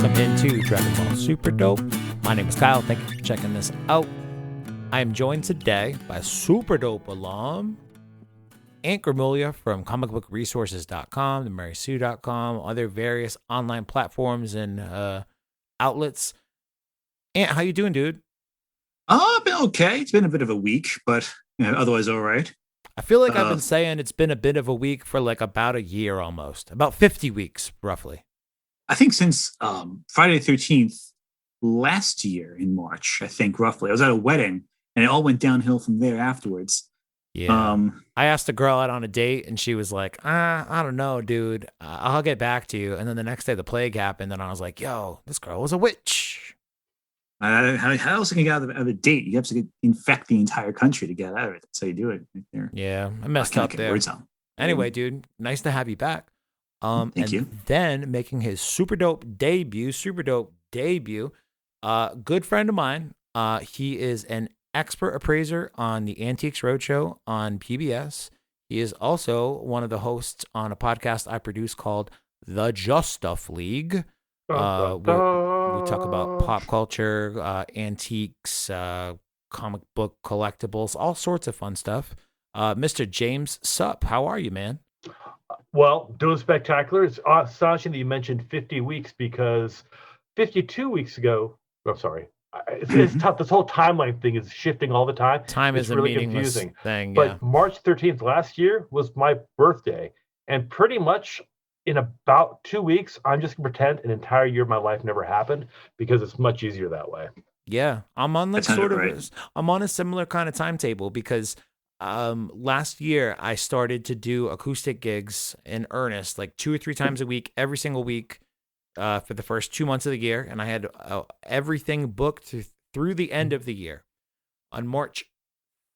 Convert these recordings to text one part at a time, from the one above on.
welcome into Dragon Ball Super Dope. My name is Kyle. Thank you for checking this out. I am joined today by Super Dope alum, Anthony Gramuglia from comicbookresources.com, themarysue.com, other various online platforms and outlets. Ant, how you doing, dude? I've been okay. It's been a bit of a week, but otherwise all right. I feel like I've been saying it's been a bit of a week for like about a year almost, about 50 weeks, roughly. I think since Friday the 13th last year in March, I think roughly. I was at a wedding, and it all went downhill from there afterwards. Yeah. I asked a girl out on a date, and she was like, I don't know, dude. I'll get back to you. And then the next day, the plague happened, and I was like, yo, this girl was a witch. How else can you get out of a date? You have to infect the entire country to get out of it. That's how you do it right there. Yeah, I messed up there. Anyway, dude, nice to have you back. Thank you. Then making his super dope debut, good friend of mine. He is an expert appraiser on the Antiques Roadshow on PBS. He is also one of the hosts on a podcast I produce called the Justuff League. We talk about pop culture, antiques, comic book collectibles, all sorts of fun stuff. Mr. James Supp, how are you, man? Well, doing spectacular. It's astonishing that you mentioned 50 weeks because 52 weeks ago, I'm sorry, it's tough. This whole timeline thing is shifting all the time. Time is really a meaningless confusing thing. But March 13th last year was my birthday, and pretty much in about 2 weeks, I'm just going to pretend an entire year of my life never happened because it's much easier that way. Yeah, I'm on I'm on a similar kind of timetable because last year I started to do acoustic gigs in earnest, like 2 or 3 times a week, every single week for the first 2 months of the year. And I had everything booked through the end of the year. On March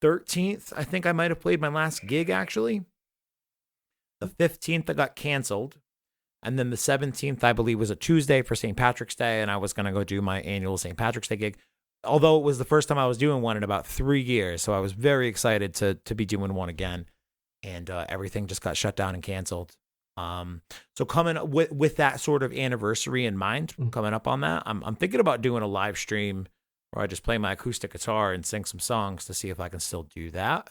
13th, I think I might have played my last gig actually. The 15th, I got canceled. And then the 17th, I believe, was a Tuesday for St. Patrick's Day. And I was going to go do my annual St. Patrick's Day gig. Although it was the first time I was doing one in about 3 years. So I was very excited to be doing one again. And everything just got shut down and canceled. So coming with that sort of anniversary in mind, coming up on that, I'm thinking about doing a live stream where I just play my acoustic guitar and sing some songs to see if I can still do that.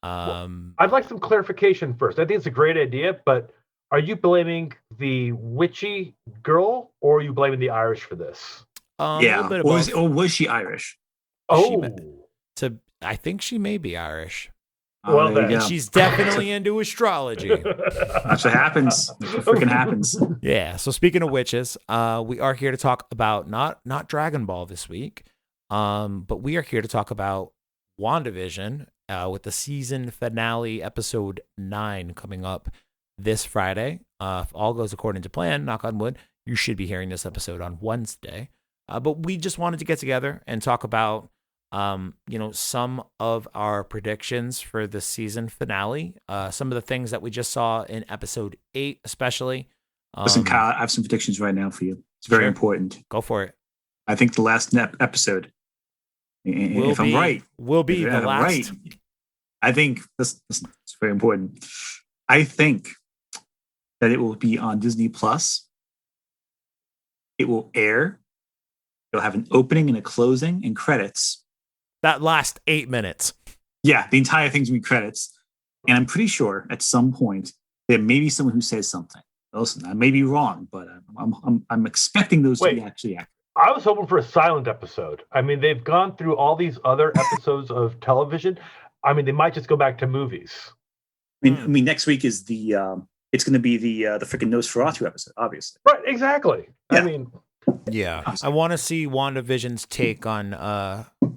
I'd like some clarification first. I think it's a great idea, but are you blaming the witchy girl or are you blaming the Irish for this? Was she Irish? I think she may be Irish. Well, then. She's definitely into astrology. That's what happens. That's what freaking happens. Yeah. So speaking of witches, we are here to talk about not Dragon Ball this week, but we are here to talk about WandaVision with the season finale, episode 9, coming up this Friday. If all goes according to plan, knock on wood, you should be hearing this episode on Wednesday. But we just wanted to get together and talk about some of our predictions for the season finale, some of the things that we just saw in episode 8, especially. Listen, Kyle, I have some predictions right now for you. It's very important. Go for it. I think the last episode, I'm right, will be the last. Right. I think this is very important. I think that it will be on Disney Plus. It will air. It'll have an opening and a closing and credits. That last 8 minutes. Yeah, the entire thing's gonna be credits. And I'm pretty sure at some point there may be someone who says something. Listen, I may be wrong, but I'm expecting those to be actually accurate. I was hoping for a silent episode. I mean, they've gone through all these other episodes of television. I mean, they might just go back to movies. I mean, next week is it's going to be the freaking Nosferatu episode, obviously. Right, exactly. Yeah. Yeah, I want to see WandaVision's take on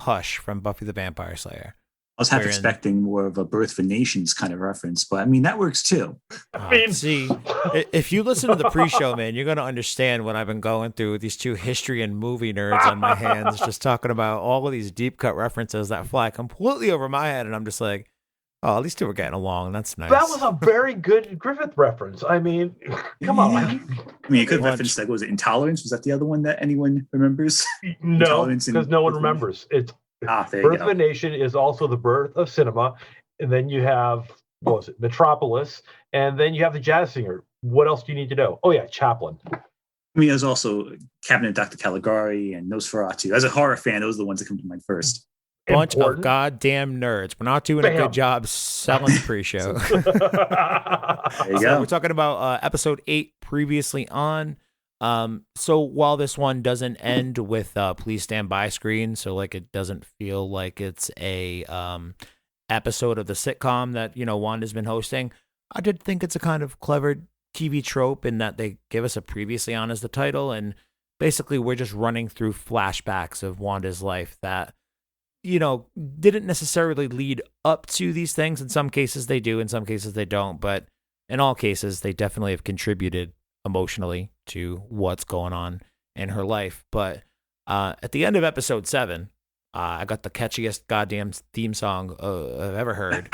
Hush from Buffy the Vampire Slayer. I was half expecting more of a Birth for Nations kind of reference, but I mean, that works too. See, if you listen to the pre-show, man, you're going to understand what I've been going through with these two history and movie nerds on my hands, just talking about all of these deep cut references that fly completely over my head. And I'm just like, oh, at least they were getting along. That's nice. That was a very good Griffith reference. I mean, come on. I mean, you could reference, like, was it Intolerance? Was that the other one that anyone remembers? No, because no one remembers. It's Birth of a Nation is also the birth of cinema. And then you have, what was it, Metropolis. And then you have the Jazz Singer. What else do you need to know? Oh, yeah, Chaplin. I mean, there's also Cabinet Dr. Caligari and Nosferatu. As a horror fan, those are the ones that come to mind first. Bunch of goddamn nerds. We're not doing a good job selling the pre-show. There you go. We're talking about episode 8 previously on. So while this one doesn't end with please stand by screen, so like it doesn't feel like it's a episode of the sitcom that, you know, Wanda's been hosting, I did think it's a kind of clever TV trope in that they give us a previously on as the title, and basically we're just running through flashbacks of Wanda's life that, you know, didn't necessarily lead up to these things. In some cases they do, in some cases they don't, but in all cases they definitely have contributed emotionally to what's going on in her life. But at the end of episode 7, I got the catchiest goddamn theme song I've ever heard.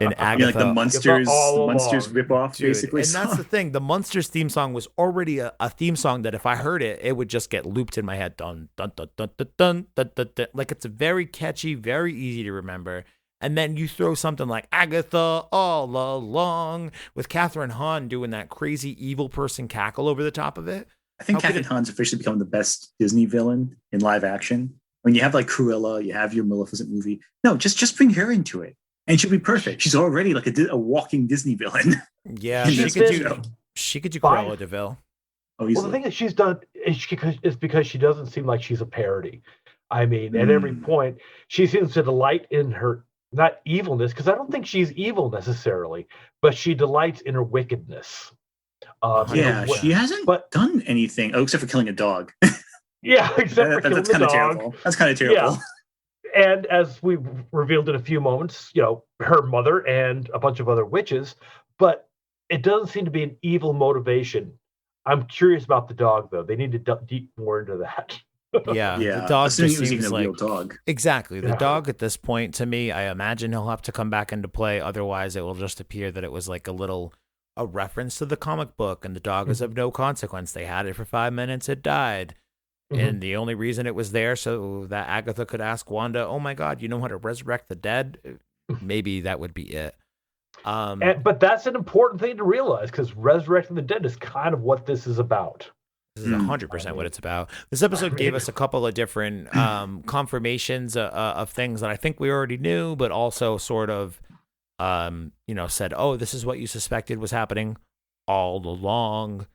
In Agatha, like the Munsters ripoff, dude, basically. And that's the thing. The Munsters theme song was already a theme song that if I heard it, it would just get looped in my head. Dun dun dun dun dun dun dun dun, dun. Like it's very catchy, very easy to remember. And then you throw something like Agatha all along with Catherine Hahn doing that crazy evil person cackle over the top of it. I think Catherine Hahn's officially become the best Disney villain in live action. When you have like Cruella, you have your Maleficent movie. No, just bring her into it, and she'll be perfect. She's already like a walking Disney villain. Yeah, she could do Cruella DeVille. Oh, well, the thing that she's done is because she doesn't seem like she's a parody. I mean, at every point, she seems to delight in her not evilness, because I don't think she's evil necessarily, but she delights in her wickedness. She hasn't done anything except for killing a dog. Yeah, except for killing the dog. Terrible. That's kind of terrible. Yeah. And as we revealed in a few moments, you know, her mother and a bunch of other witches, but it doesn't seem to be an evil motivation. I'm curious about the dog, though. They need to deep more into that. Yeah, the dog just seems like a real dog. Exactly. The dog at this point, to me, I imagine he'll have to come back into play. Otherwise, it will just appear that it was like a reference to the comic book, and the dog is of no consequence. They had it for 5 minutes, it died. And the only reason it was there so that Agatha could ask Wanda, oh my God, you know how to resurrect the dead? Maybe that would be it. But that's an important thing to realize, because resurrecting the dead is kind of what this is about. This is 100% what it's about. This episode gave us a couple of different confirmations of things that I think we already knew, but also sort of, said, oh, this is what you suspected was happening all along.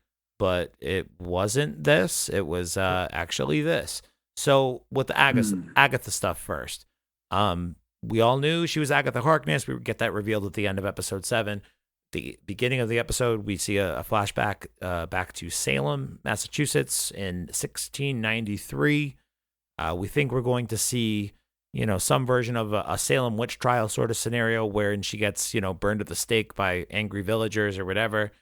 But it wasn't this. It was actually this. So with the Agatha stuff first, we all knew she was Agatha Harkness. We would get that revealed at the end of episode 7. The beginning of the episode, we see a flashback back to Salem, Massachusetts in 1693. We think we're going to see, some version of a Salem witch trial sort of scenario wherein she gets, burned at the stake by angry villagers or whatever.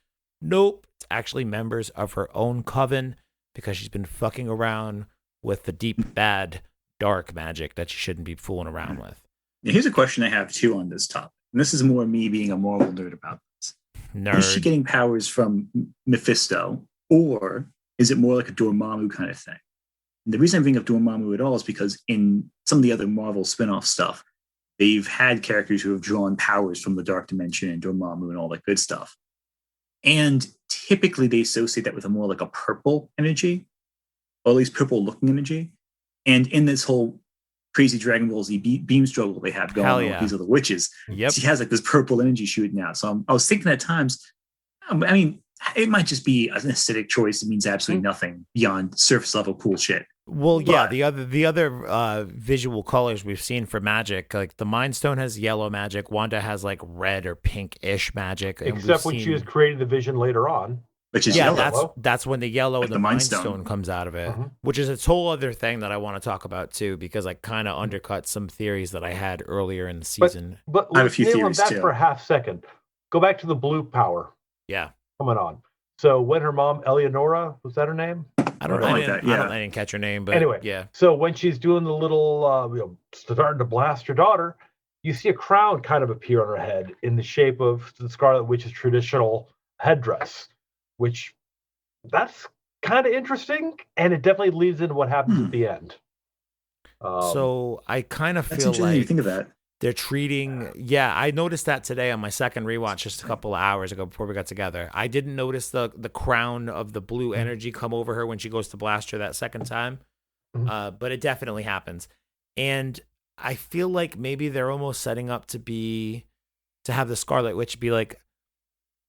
Nope. It's actually members of her own coven because she's been fucking around with the deep, bad, dark magic that she shouldn't be fooling around with. Here's a question I have, too, on this topic. And this is more me being a Marvel nerd about this. Nerd. Is she getting powers from Mephisto, or is it more like a Dormammu kind of thing? And the reason I bring up Dormammu at all is because in some of the other Marvel spin-off stuff, they've had characters who have drawn powers from the Dark Dimension and Dormammu and all that good stuff. And typically they associate that with a more like a purple energy, or at least purple looking energy. And in this whole crazy Dragon Ball Z beam struggle they have going on with these other witches, she has like this purple energy shooting out. So I was thinking at times, I mean, it might just be an aesthetic choice. It means absolutely nothing beyond surface level cool shit. Well, yeah, the other visual colors we've seen for magic, like the Mind Stone has yellow magic, Wanda has like red or pink-ish magic. Except when she has created the vision later on. Which is yellow. That's when the yellow like and the Mind Stone comes out of it, which is a whole other thing that I want to talk about too, because I kind of undercut some theories that I had earlier in the season. But I have a few theories on that for a half second. Go back to the blue power. Yeah. Coming on. So when her mom, Eleonora, was that her name? I didn't catch her name, but anyway, yeah. So when she's doing the little, starting to blast her daughter, you see a crown kind of appear on her head in the shape of the Scarlet Witch's traditional headdress, which that's kind of interesting, and it definitely leads into what happens at the end. So I kind of feel like you think of that. they're treating. Yeah, I noticed that today on my second rewatch, just a couple of hours ago before we got together. I didn't notice the crown of the blue energy come over her when she goes to blast her that second time, but it definitely happens. And I feel like maybe they're almost setting up to have the Scarlet Witch be like,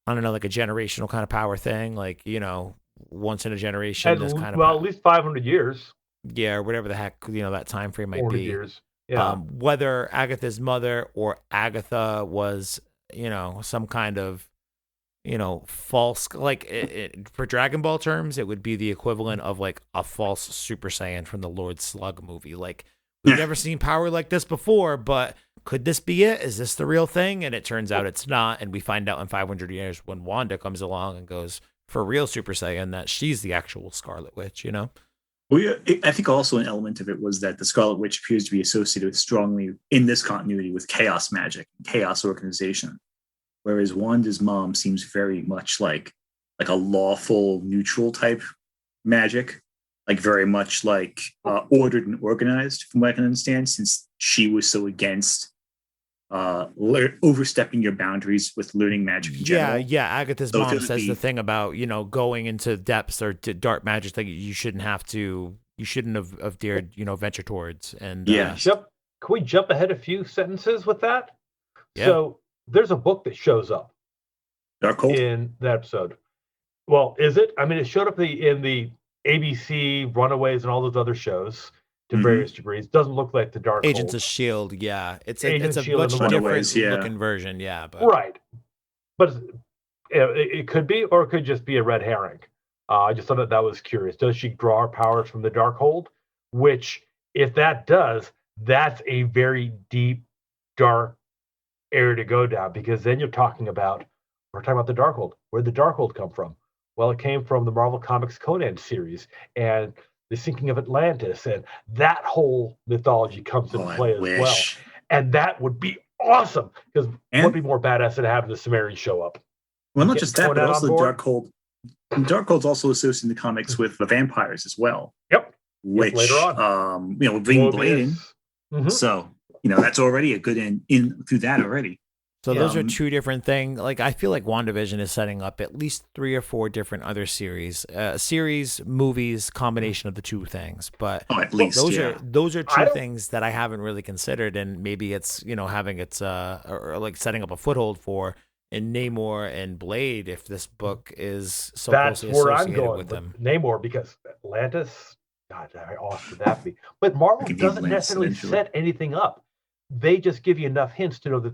I don't know, like a generational kind of power thing, like, you know, once in a generation. This kind of at least 500 years. Yeah, or whatever the heck, you know, that time frame might be. Years. Yeah. Whether Agatha's mother or Agatha was, you know, some kind of, you know, false, like for Dragon Ball terms, it would be the equivalent of like a false Super Saiyan from the Lord Slug movie. Like, we've never seen power like this before, but could this be it? Is this the real thing? And it turns out it's not. And we find out in 500 years when Wanda comes along and goes for real Super Saiyan that she's the actual Scarlet Witch, you know? Well, yeah, I think also an element of it was that the Scarlet Witch appears to be associated strongly in this continuity with chaos magic, chaos organization, whereas Wanda's mom seems very much like a lawful, neutral type magic, like very much like ordered and organized, from what I can understand, since she was so against overstepping your boundaries with learning magic in general. Yeah. Agatha's mom says the thing about, you know, going into depths or dark magic that you shouldn't have dared, you know, venture towards. And yeah. Can we jump ahead a few sentences with that? Yeah. So there's a book that shows up in that episode. Well, is it? I mean, it showed up in the ABC, Runaways, and all those other shows to various degrees. Doesn't look like the Dark Agents of S.H.I.E.L.D., yeah. It's a much Shield different looking version, yeah. But. Right. But it could be, or it could just be a red herring. I just thought that was curious. Does she draw her powers from the Darkhold? Which, if that does, that's a very deep, dark area to go down, because then we're talking about the Darkhold. Where'd the Darkhold come from? Well, it came from the Marvel Comics Conan series and the sinking of Atlantis, and that whole mythology comes into play as well. And that would be awesome, because it would be more badass than having the Sumerians show up. Well, not just that, but also the Darkhold. Darkhold's also associated in the comics with the vampires as well. Yep. Which later on, you know, bringing Blade in. So, you know, that's already a good in through that already. So those are two different things. Like, I feel like WandaVision is setting up at least 3 or 4 different other series, movies, combination of the two things. But at least those are two things that I haven't really considered, and maybe it's, you know, having its or like setting up a foothold for in Namor and Blade, if this book is so closely associated with them. Namor, because Atlantis, God, how awesome would that be? But Marvel doesn't necessarily set anything up. They just give you enough hints to know that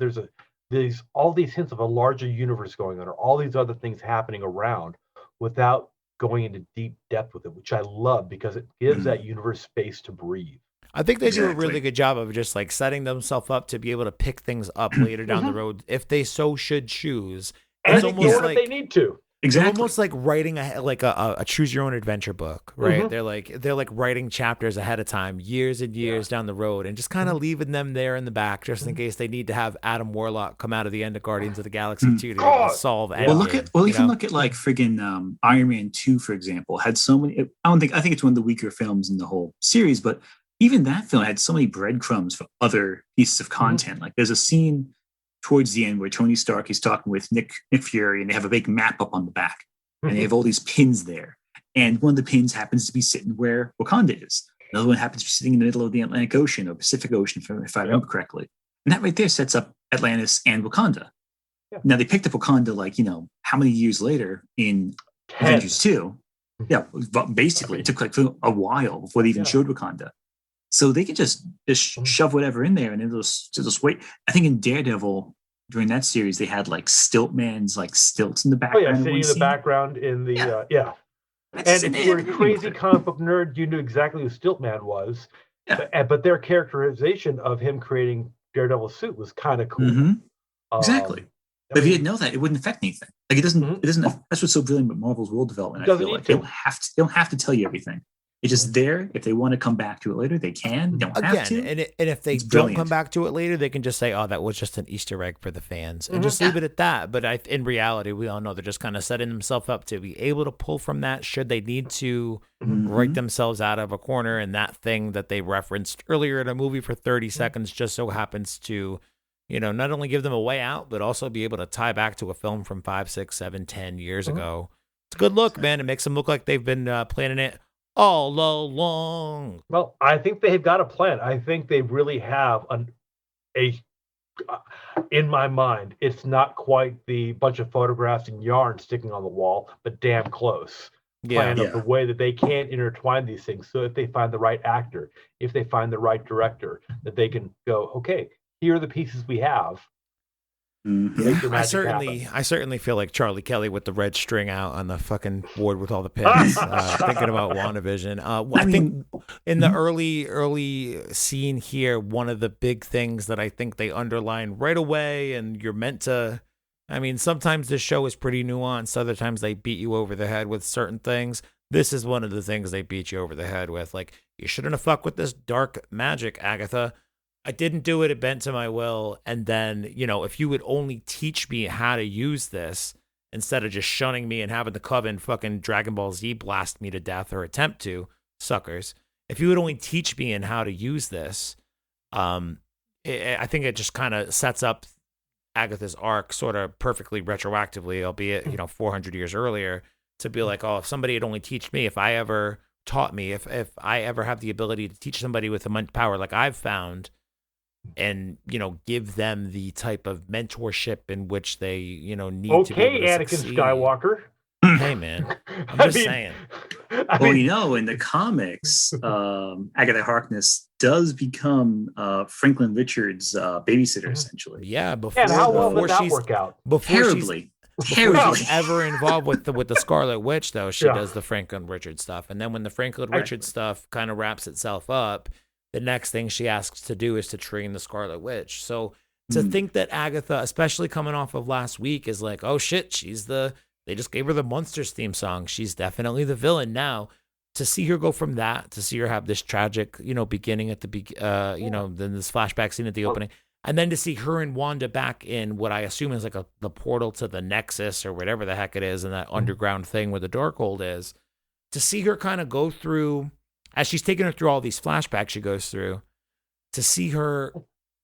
there's all these hints of a larger universe going on, or all these other things happening around, without going into deep depth with it, which I love, because it gives that universe space to breathe. I think they do a really good job of just like setting themselves up to be able to pick things up later down the road if they so should choose. It's almost like they need to. Exactly. It's almost like writing a choose your own adventure book, right? They're like writing chapters ahead of time, years and years down the road, and just kind of leaving them there in the back just in case they need to have Adam Warlock come out of the end of Guardians of the Galaxy 2 to solve anything. Look at like friggin' Iron Man 2, for example, had so many. I think it's one of the weaker films in the whole series, but even that film had so many breadcrumbs for other pieces of content. Like, there's a scene towards the end where Tony Stark is talking with Nick Fury, and they have a big map up on the back, and they have all these pins there. And one of the pins happens to be sitting where Wakanda is. Another one happens to be sitting in the middle of the Atlantic Ocean or Pacific Ocean, if I remember correctly. And that right there sets up Atlantis and Wakanda. Yep. Now, they picked up Wakanda, like, you know, how many years later in Avengers 2? Yeah, basically, it took like a while before they even showed Wakanda. So they could just shove whatever in there, and it'll just wait. I think in Daredevil, during that series, they had like Stiltman's like stilts in the background. Sitting in the background in the And if you were a crazy comic book nerd, you knew exactly who Stiltman was. Yeah. But their characterization of him creating Daredevil's suit was kind of cool. Exactly. But if you didn't know that, it wouldn't affect anything. Like, it doesn't. It doesn't. That's what's so brilliant about Marvel's world development. I feel like they don't have to tell you everything. It's just there. If they want to come back to it later, they can. They don't have to. And if they don't come back to it later, they can just say, "Oh, that was just an Easter egg for the fans," and just leave it at that. But in reality, we all know they're just kind of setting themselves up to be able to pull from that should they need to write themselves out of a corner. And that thing that they referenced earlier in a movie for 30 seconds just so happens to not only give them a way out, but also be able to tie back to a film from 5, 6, 7, 10 years ago. It's a good look, man. It makes them look like they've been planning it all along. Well, I think they've got a plan. I think they really have in my mind, it's not quite the bunch of photographs and yarn sticking on the wall, but damn close. Plan of the way that they can intertwine these things. So if they find the right actor, if they find the right director, that they can go, okay, here are the pieces we have. I certainly feel like Charlie Kelly with the red string out on the fucking board with all the pins, thinking about WandaVision. I think in the early scene here, one of the big things that I think they underline right away, and you're meant to. I mean, sometimes this show is pretty nuanced. Other times they beat you over the head with certain things. This is one of the things they beat you over the head with. Like, you shouldn't have fucked with this dark magic, Agatha. I didn't do it. It bent to my will. And then, if you would only teach me how to use this instead of just shunning me and having the Coven fucking Dragon Ball Z blast me to death or attempt to, suckers. If you would only teach me in how to use this, I think it just kind of sets up Agatha's arc sort of perfectly retroactively, albeit 400 years earlier, to be like, oh, if somebody had only teach me, if I ever taught me, if I ever have the ability to teach somebody with immense power like I've found, and give them the type of mentorship in which they need to be able to Anakin succeed. Skywalker. Hey man, I'm just saying. In the comics, Agatha Harkness does become Franklin Richards' babysitter, essentially. Yeah, before how well would that work out? Terribly. Before she's ever involved with the Scarlet Witch, though, she does the Franklin Richards stuff, and then when the Franklin Richards stuff kind of wraps itself up, the next thing she asks to do is to train the Scarlet Witch. So to think that Agatha, especially coming off of last week, is like, oh shit, they just gave her the Monsters theme song. She's definitely the villain now. To see her go from that, to see her have this tragic, beginning at the then this flashback scene at the opening, and then to see her and Wanda back in what I assume is like the portal to the Nexus or whatever the heck it is, and that underground thing where the Darkhold is, to see her kind of go through, as she's taking her through all these flashbacks she goes through, to see her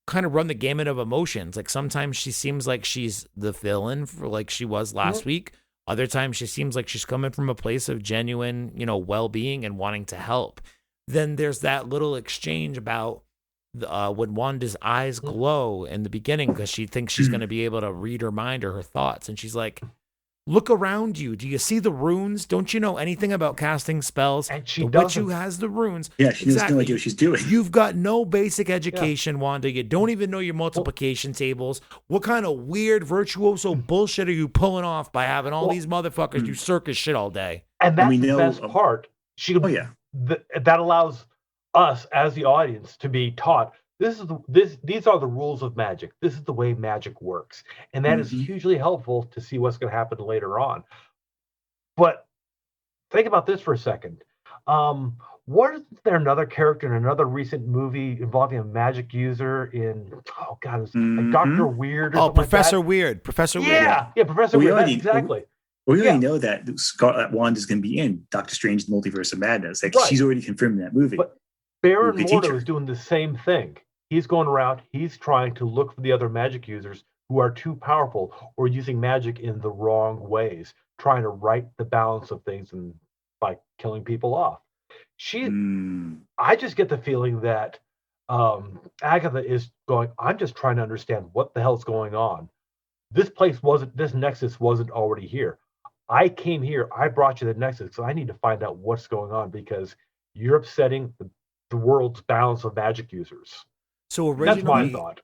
kind of run the gamut of emotions. Like sometimes she seems like she's the villain for like she was last week. Other times she seems like she's coming from a place of genuine, well-being and wanting to help. Then there's that little exchange about when Wanda's eyes glow in the beginning because she thinks she's going to be able to read her mind or her thoughts. And she's like, look around you. Do you see the runes? Don't you know anything about casting spells? And she the doesn't. witch who has the runes. Yeah, she has no idea what she's doing. You've got no basic education, Wanda. You don't even know your multiplication tables. What kind of weird virtuoso bullshit are you pulling off by having all these motherfuckers do circus shit all day? And that's the best part. That allows us as the audience to be taught these are the rules of magic. This is the way magic works. And that is hugely helpful to see what's going to happen later on. But think about this for a second. Was there another character in another recent movie involving a magic user in, it was like Dr. Weird or Professor Weird. Professor Weird. Yeah, Professor Weird. Exactly. We already know that Wanda's going to be in Doctor Strange: The Multiverse of Madness. She's already confirmed in that movie. But Baron Mordo is doing the same thing. He's going around, he's trying to look for the other magic users who are too powerful or using magic in the wrong ways, trying to right the balance of things and by killing people off. I just get the feeling that Agatha is going, I'm just trying to understand what the hell's going on. This Nexus wasn't already here. I came here, I brought you the Nexus, so I need to find out what's going on because you're upsetting the world's balance of magic users. So originally, that's my thought.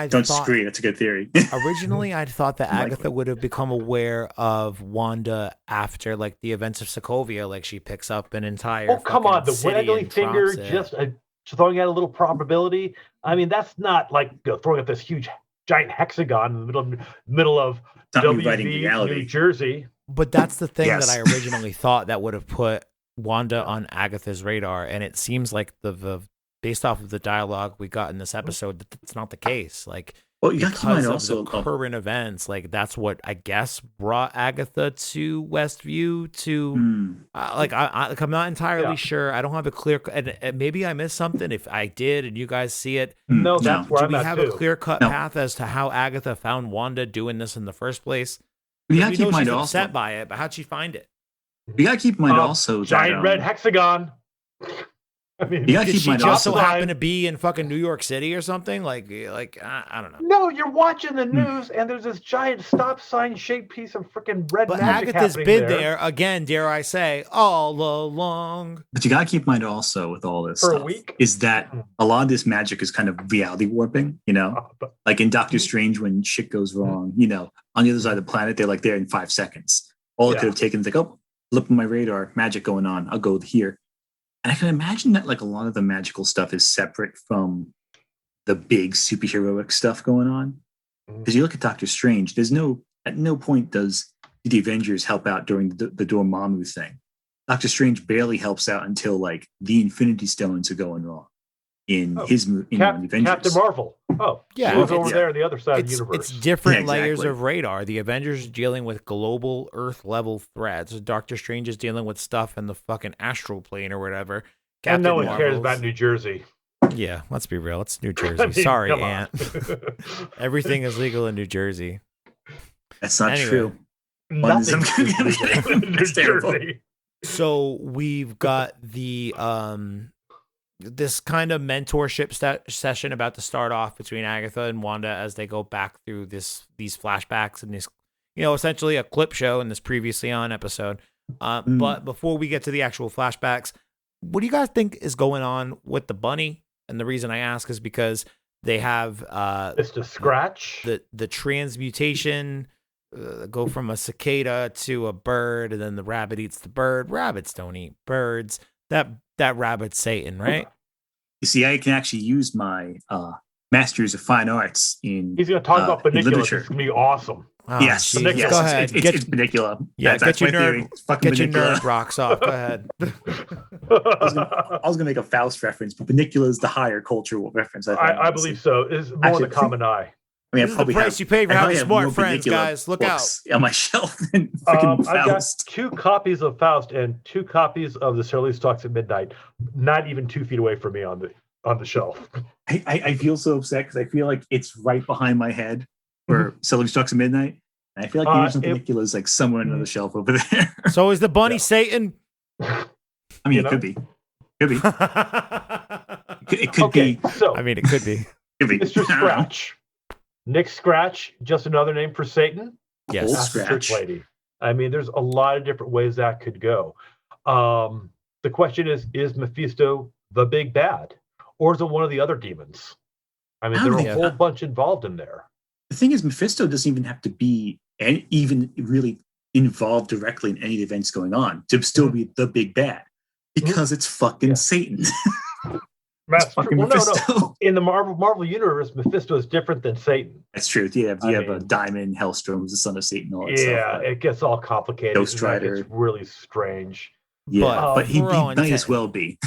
Don't disagree. That's a good theory. Originally, I'd thought that Agatha would have become aware of Wanda after like the events of Sokovia, like she picks up an entire. Oh come on, the waggly finger just throwing out a little probability. I mean, that's not like throwing up this huge giant hexagon in the middle of WV, New Jersey. But that's the thing that I originally thought that would have put Wanda on Agatha's radar, and it seems like the based off of the dialogue we got in this episode, that's not the case. Like Well, you got to keep in mind because of also. the current events. Like that's what I guess brought Agatha to Westview. I'm not entirely sure. I don't have a clear. And maybe I missed something. If I did, and you guys see it, no, that's where do I'm we at have too. a clear cut path as to how Agatha found Wanda doing this in the first place? You got to keep in mind she's also. upset by it, but how'd she find it? You got to keep in mind also giant red hexagon. I mean, you got to Did keep in she mind just also. so happen to be in fucking New York City or something? Like I don't know. No, you're watching the news, and there's this giant stop sign shaped piece of freaking red But magic Agatha's happening been there again, dare I say, all along. But you got to keep in mind also with all this For a stuff week? is that a lot of this magic is kind of reality warping, you know? Like in Doctor Strange when shit goes wrong, you know, on the other side of the planet, they're like there in 5 seconds. All it could have taken is like, oh, look at my radar, magic going on. I'll go here. And I can imagine that like a lot of the magical stuff is separate from the big superheroic stuff going on. Because you look at Doctor Strange, at no point does the Avengers help out during the Dormammu thing. Doctor Strange barely helps out until like the Infinity Stones are going wrong in his the Avengers. Captain Marvel. Oh, yeah, she was over there on the other side of the universe. It's different layers of radar. The Avengers are dealing with global Earth level threats. Doctor Strange is dealing with stuff in the fucking astral plane or whatever. And no one cares about New Jersey. Yeah, let's be real. It's New Jersey. Sorry, Aunt. Everything is legal in New Jersey. That's not true. Nothing It's terrible. So we've got the this kind of mentorship session about to start off between Agatha and Wanda as they go back through these flashbacks and this, essentially a clip show in this previously on episode. But before we get to the actual flashbacks, what do you guys think is going on with the bunny? And the reason I ask is because they have it's to scratch the transmutation. Go from a cicada to a bird, and then the rabbit eats the bird. Rabbits don't eat birds. That rabbit's Satan, right? You see, I can actually use my Masters of Fine Arts in He's going to talk about baniculus. It's going to be awesome. Oh, yes. Go ahead. It's Banicula. Yeah, that's my theory. Get your nerd rocks off. Go ahead. I was going to make a Faust reference, but Banicula is the higher cultural reference. I believe so. It's more in the common eye. I mean, this is the price you pay for having smart friends, guys. Look out. On my shelf than freaking I've got Faust. 2 copies of Faust and 2 copies of the Shirley Stalks at Midnight, not even 2 feet away from me on the shelf. I feel so upset because I feel like it's right behind my head for Shirley Stalks at Midnight. And I feel like the original Banicula is like somewhere on the shelf over there. So is the bunny Satan? I mean, it could be. Could be. It could be. So, I mean, it could be. Mr. Scratch. Nick Scratch, just another name for Satan? Yes. Old Scratch. Lady. I mean, there's a lot of different ways that could go. The question is Mephisto the big bad? Or is it one of the other demons? I mean, there are a whole bunch involved in there. The thing is, Mephisto doesn't even have to be even really involved directly in any of the events going on to still be the big bad. Because it's fucking Satan. No. In the Marvel universe, Mephisto is different than Satan. That's true. You have a Diamond, Hellstrom, who's the son of Satan. All that stuff, it gets all complicated. Ghost Rider. It's really strange. Yeah, but he might as well be.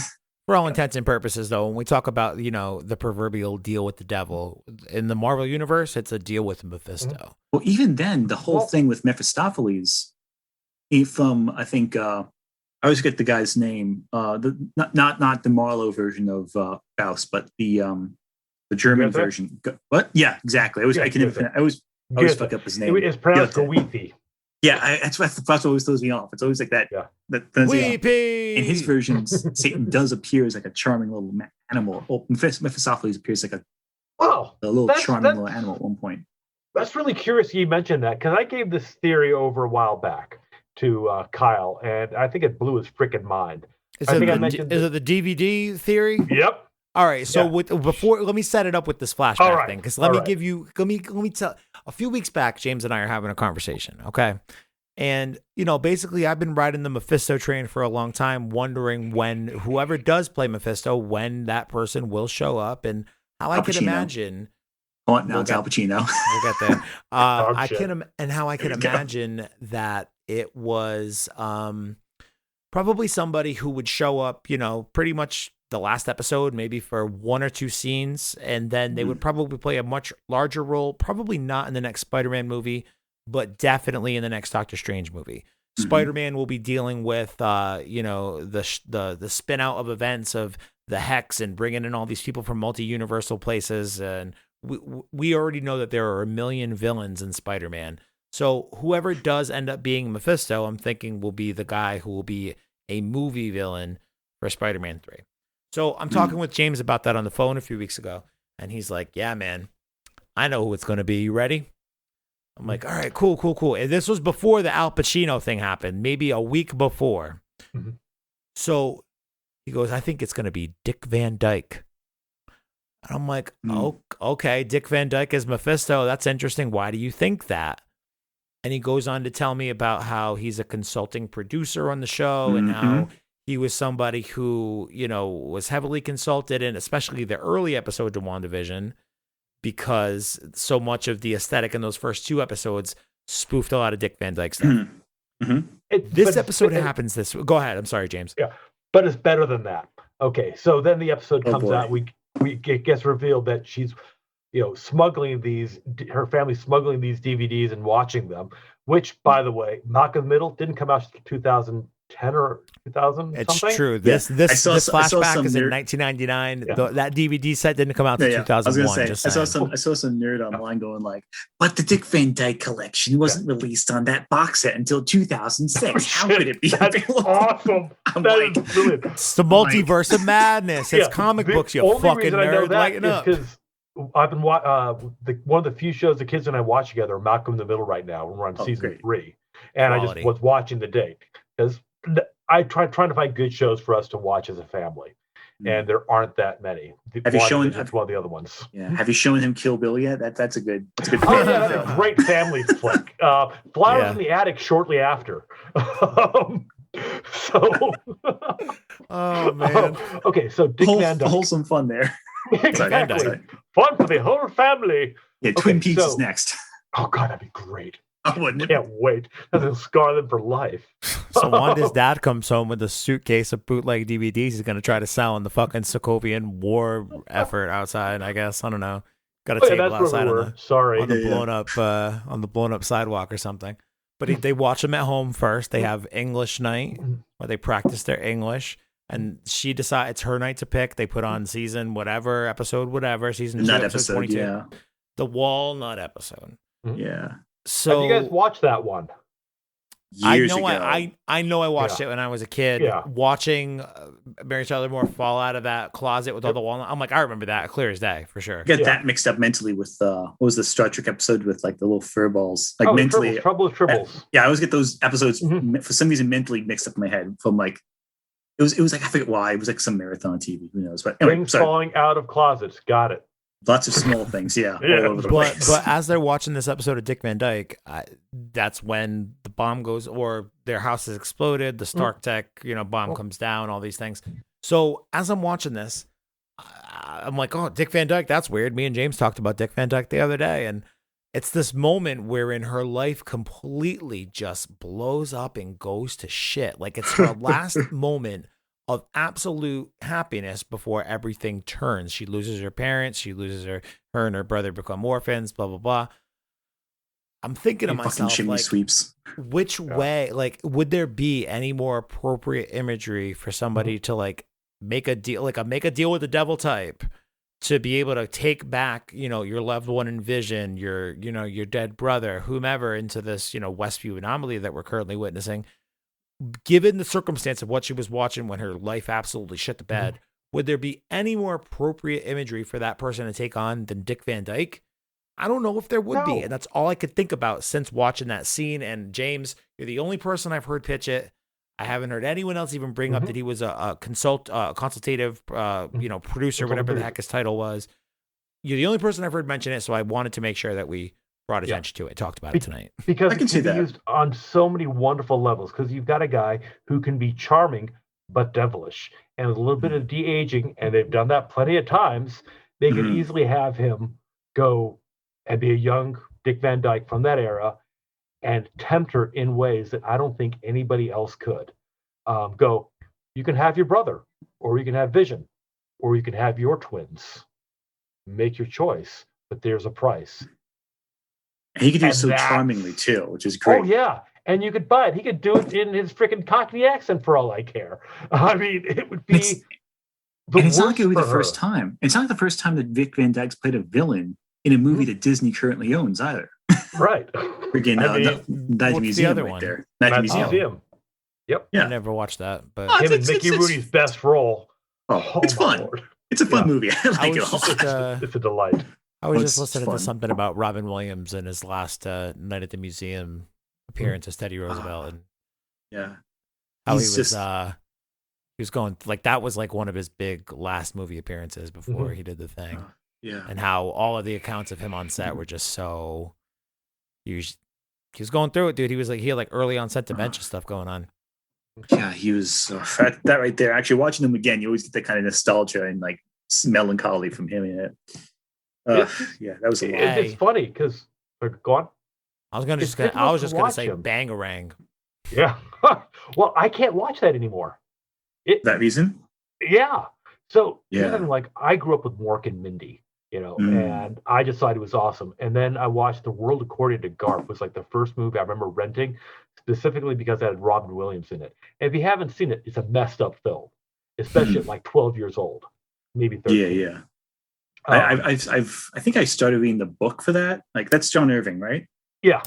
For all intents and purposes, though, when we talk about, the proverbial deal with the devil, in the Marvel universe, it's a deal with Mephisto. Well, even then, the whole thing with Mephistopheles, from, I think, I always get the guy's name, not the Marlowe version of Faust, but the German version. What? Yeah, exactly. I always fuck up his name. It's pronounced Goethe. Yeah, that's what always throws me off. It's always like that. Yeah. In his versions, Satan does appear as like a charming little animal. Well, Mephistopheles appears like a little charming little animal at one point. That's really curious you mentioned that, because I gave this theory over a while back to Kyle, and I think it blew his freaking mind. Is it the DVD theory? Yep. All right, so let me set it up with this flashback thing, because let me tell. A few weeks back, James and I are having a conversation, okay? And, basically I've been riding the Mephisto train for a long time, wondering when whoever does play Mephisto, when that person will show up, and how I could imagine. Oh, now it's Al Pacino. We'll get there. How I can imagine that it was probably somebody who would show up, pretty much the last episode, maybe for 1 or 2 scenes, and then they would probably play a much larger role, probably not in the next Spider-Man movie, but definitely in the next Doctor Strange movie. Spider-Man will be dealing with, the spin out of events of the Hex and bringing in all these people from multi-universal places. And we already know that there are a million villains in Spider-Man. So whoever does end up being Mephisto, I'm thinking will be the guy who will be a movie villain for Spider-Man 3. So I'm talking with James about that on the phone a few weeks ago. And he's like, yeah, man, I know who it's going to be. You ready? I'm like, all right, cool. And this was before the Al Pacino thing happened, maybe a week before. So he goes, I think it's going to be Dick Van Dyke. And I'm like, oh, okay, Dick Van Dyke is Mephisto. That's interesting. Why do you think that? And he goes on to tell me about how he's a consulting producer on the show and how he was somebody who, was heavily consulted in, especially the early episodes of WandaVision, because so much of the aesthetic in those first 2 episodes spoofed a lot of Dick Van Dyke stuff. This episode happens this. Go ahead. I'm sorry, James. Yeah, but it's better than that. Okay, so then the episode comes out. It gets revealed that she's, smuggling her family smuggling these DVDs and watching them. Which, by the way, Malcolm Middle didn't come out until 2010 or 2000. It's something. True. This flashback is in 1999. That DVD set didn't come out until 2001. I saw some nerd online going like, "But the Dick Van Dyke collection wasn't released on that box set until 2006. How could it be available?" Awesome. That is brilliant. It's the multiverse of madness. It's comic books. You fucking nerd. Lighten up. Because I've been one of the few shows the kids and I watch together are Malcolm in the Middle right now. We're on season 3, and Quality. I just was watching the date because I trying to find good shows for us to watch as a family, and there aren't that many. Have you shown? It's one of the other ones. Yeah. Have you shown him Kill Bill yet? That's a good. Oh yeah, that's a great family flick. Flowers in the Attic shortly after. Oh man. Okay, so Dick Van Dyke. Wholesome fun there. Exactly. Fun for the whole family. Yeah, Twin Peaks is next. Oh god, that'd be great. I wouldn't. Can't wait. That'll scar them for life. So Wanda's dad comes home with a suitcase of bootleg DVDs he's going to try to sell in the fucking Sokovian war effort outside, I guess. I don't know. Got a table outside on the blown up sidewalk or something. But they watch them at home first. They have English night where they practice their English. And she decides it's her night to pick. They put on season whatever, episode whatever, season 2, episode 22. Yeah. The Walnut episode. Yeah. have So you guys watched that one? Years ago. I know I watched it when I was a kid. Yeah. Watching Mary Tyler Moore fall out of that closet with all the walnut. I'm like, I remember that clear as day for sure. Get that mixed up mentally with what was the Star Trek episode with like the little fur balls? Like mentally, Trouble with Tribbles. Yeah, I always get those episodes for some reason mentally mixed up in my head from like. It was like I forget why it was like some marathon TV. Who knows? But anyway, Things falling out of closets. Got it. Lots of small things, all over the place. But as they're watching this episode of Dick Van Dyke, that's when the bomb goes, or their house has exploded. The Stark Tech, bomb comes down. All these things. So as I'm watching this, I'm like, oh, Dick Van Dyke. That's weird. Me and James talked about Dick Van Dyke the other day, and it's this moment wherein her life completely just blows up and goes to shit. Like it's her last moment of absolute happiness before everything turns. She loses her parents. She loses her and her brother become orphans, blah, blah, blah. I'm thinking to myself, like, sweeps. Which way, like, would there be any more appropriate imagery for somebody to like make a deal, like make a deal with the devil type, to be able to take back, your loved one in vision, your dead brother, whomever, into this, Westview anomaly that we're currently witnessing? Given the circumstance of what she was watching when her life absolutely shit the bed, would there be any more appropriate imagery for that person to take on than Dick Van Dyke? I don't know if there would be. And that's all I could think about since watching that scene. And James, you're the only person I've heard pitch it. I haven't heard anyone else even bring up that he was a consultative, producer, whatever the heck his title was. You're the only person I've heard mention it. So I wanted to make sure that we brought attention to it, talked about it tonight. Because it can be used on so many wonderful levels, because you've got a guy who can be charming but devilish, and with a little bit of de-aging, and they've done that plenty of times. They could easily have him go and be a young Dick Van Dyke from that era and tempt her in ways that I don't think anybody else could. You can have your brother, or you can have Vision, or you can have your twins. Make your choice, but there's a price. And he could do it so charmingly too, which is great. Oh yeah, and you could buy it. He could do it in his freaking Cockney accent for all I care. I mean, it would be. And it's not like it would be the first time. It's not like the first time that Vic Van Dyke's played a villain in a movie that Disney currently owns either. Right. Freaking Night Museum right there. Night Museum. Yep. Yeah. I never watched that, but him and Mickey Rooney's best role. Oh, it's fun. Lord. It's a fun movie. I like it a lot. It's a delight. I was just listening to something about Robin Williams and his last Night at the Museum appearance as Teddy Roosevelt, and how he was going like that was like one of his big last movie appearances before he did the thing. And how all of the accounts of him on set were just so. He was going through it, dude. He had like early onset dementia stuff going on. Yeah, he was that right there. Actually, watching him again, you always get that kind of nostalgia and like melancholy from him in it. Yeah, that was a lot. It's funny because go on. I was just gonna say Bangarang. Yeah. Well, I can't watch that anymore. That reason? Yeah. So like I grew up with Mork and Mindy, and I decided it was awesome. And then I watched The World According to Garp. It was like the first movie I remember renting, specifically because it had Robin Williams in it. And if you haven't seen it, it's a messed up film, especially at like 12 years old, maybe 13. Yeah. I think I started reading the book for that. Like that's John Irving, right? Yeah.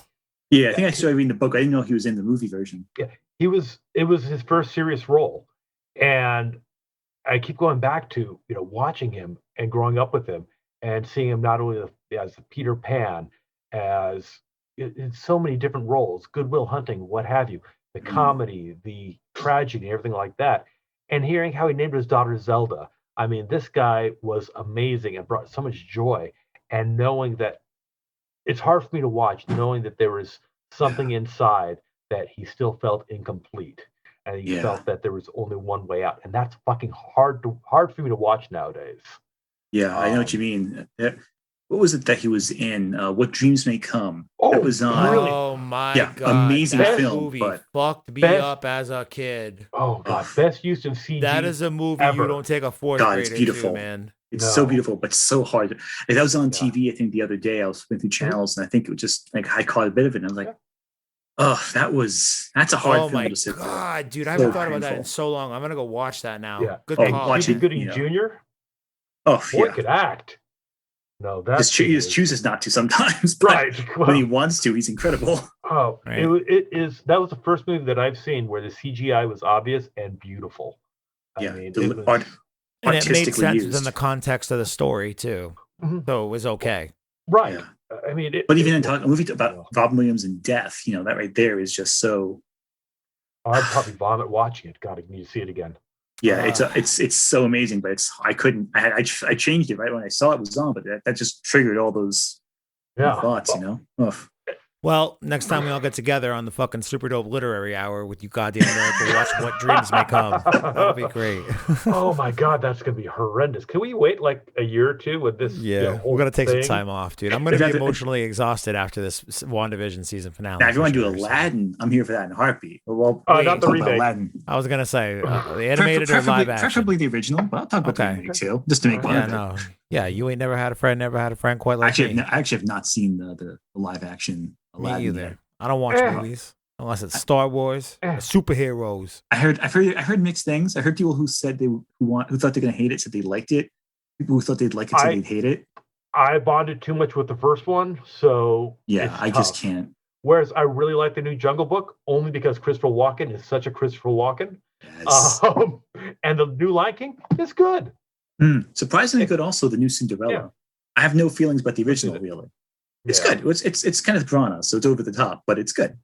Yeah, I think I started reading the book. I didn't know he was in the movie version. Yeah, it was his first serious role. And I keep going back to, watching him and growing up with him and seeing him not only as Peter Pan, as in so many different roles, Good Will Hunting, what have you, the comedy, the tragedy, everything like that. And hearing how he named his daughter Zelda. I mean, this guy was amazing and brought so much joy. And knowing that it's hard for me to watch, knowing that there was something inside that he still felt incomplete. And he felt that there was only one way out. And that's fucking hard for me to watch nowadays. Yeah, I know what you mean. What was it that he was in? What Dreams May Come. Oh, that was on. Really? Oh my God. Amazing that film. Movie but fucked me up as a kid. Oh God, best use of CG. That is a movie ever. You don't take a fourth grader it's beautiful. to, man. It's so beautiful, but so hard. Like, that was on TV, I think, the other day. I was flipping through channels, and I think it was just like I caught a bit of it, and I was like, that's a hard film to sit through. Oh my God, dude, I haven't thought about that in so long. I'm gonna go watch that now. Yeah. Good call. Watch it, Gooding Jr. Oh, Boy could act. No, that's he just chooses not to sometimes. But right. When he wants to, he's incredible. Oh, right. It is. That was the first movie that I've seen where the CGI was obvious and beautiful. I mean, and it made sense within the context of the story too. So it was okay. Right. Yeah. I mean, but even in talking a movie about Robin Williams and death, that right there is just so. I'd probably vomit watching it. God, I need to see it again. Yeah, it's so amazing, but I couldn't. I changed it right when I saw it was on, but that just triggered all those thoughts, Ugh. Well, next time we all get together on the fucking Super Dope Literary Hour with you goddamn nerds, we'll watch What Dreams May Come. That'll be great. Oh my God, that's gonna be horrendous. Can we wait like a year or two with this? Yeah, we're gonna take some time off, dude. I'm gonna be emotionally exhausted after this WandaVision season finale. Now, if you want to do Aladdin, I'm here for that in a heartbeat. Well, not the remake. Aladdin. I was gonna say the animated or live action. Preferably the original, but I'll talk about the remake too, just to make one. Yeah, you ain't never had a friend quite like me. I actually have not seen the live action Aladdin. Me either. I don't watch movies unless it's Star Wars or superheroes. I heard mixed things. I heard people who said who thought they're gonna hate it said they liked it. People who thought they'd like it said they'd hate it. I bonded too much with the first one, so I just can't. Whereas I really like the new Jungle Book only because Christopher Walken is such a Christopher Walken. Yes. And the new Lion King is good. Surprisingly good. Also, the new Cinderella. Yeah. I have no feelings about the original, really. It's good. It's kind of Piranha, so it's over the top, but it's good.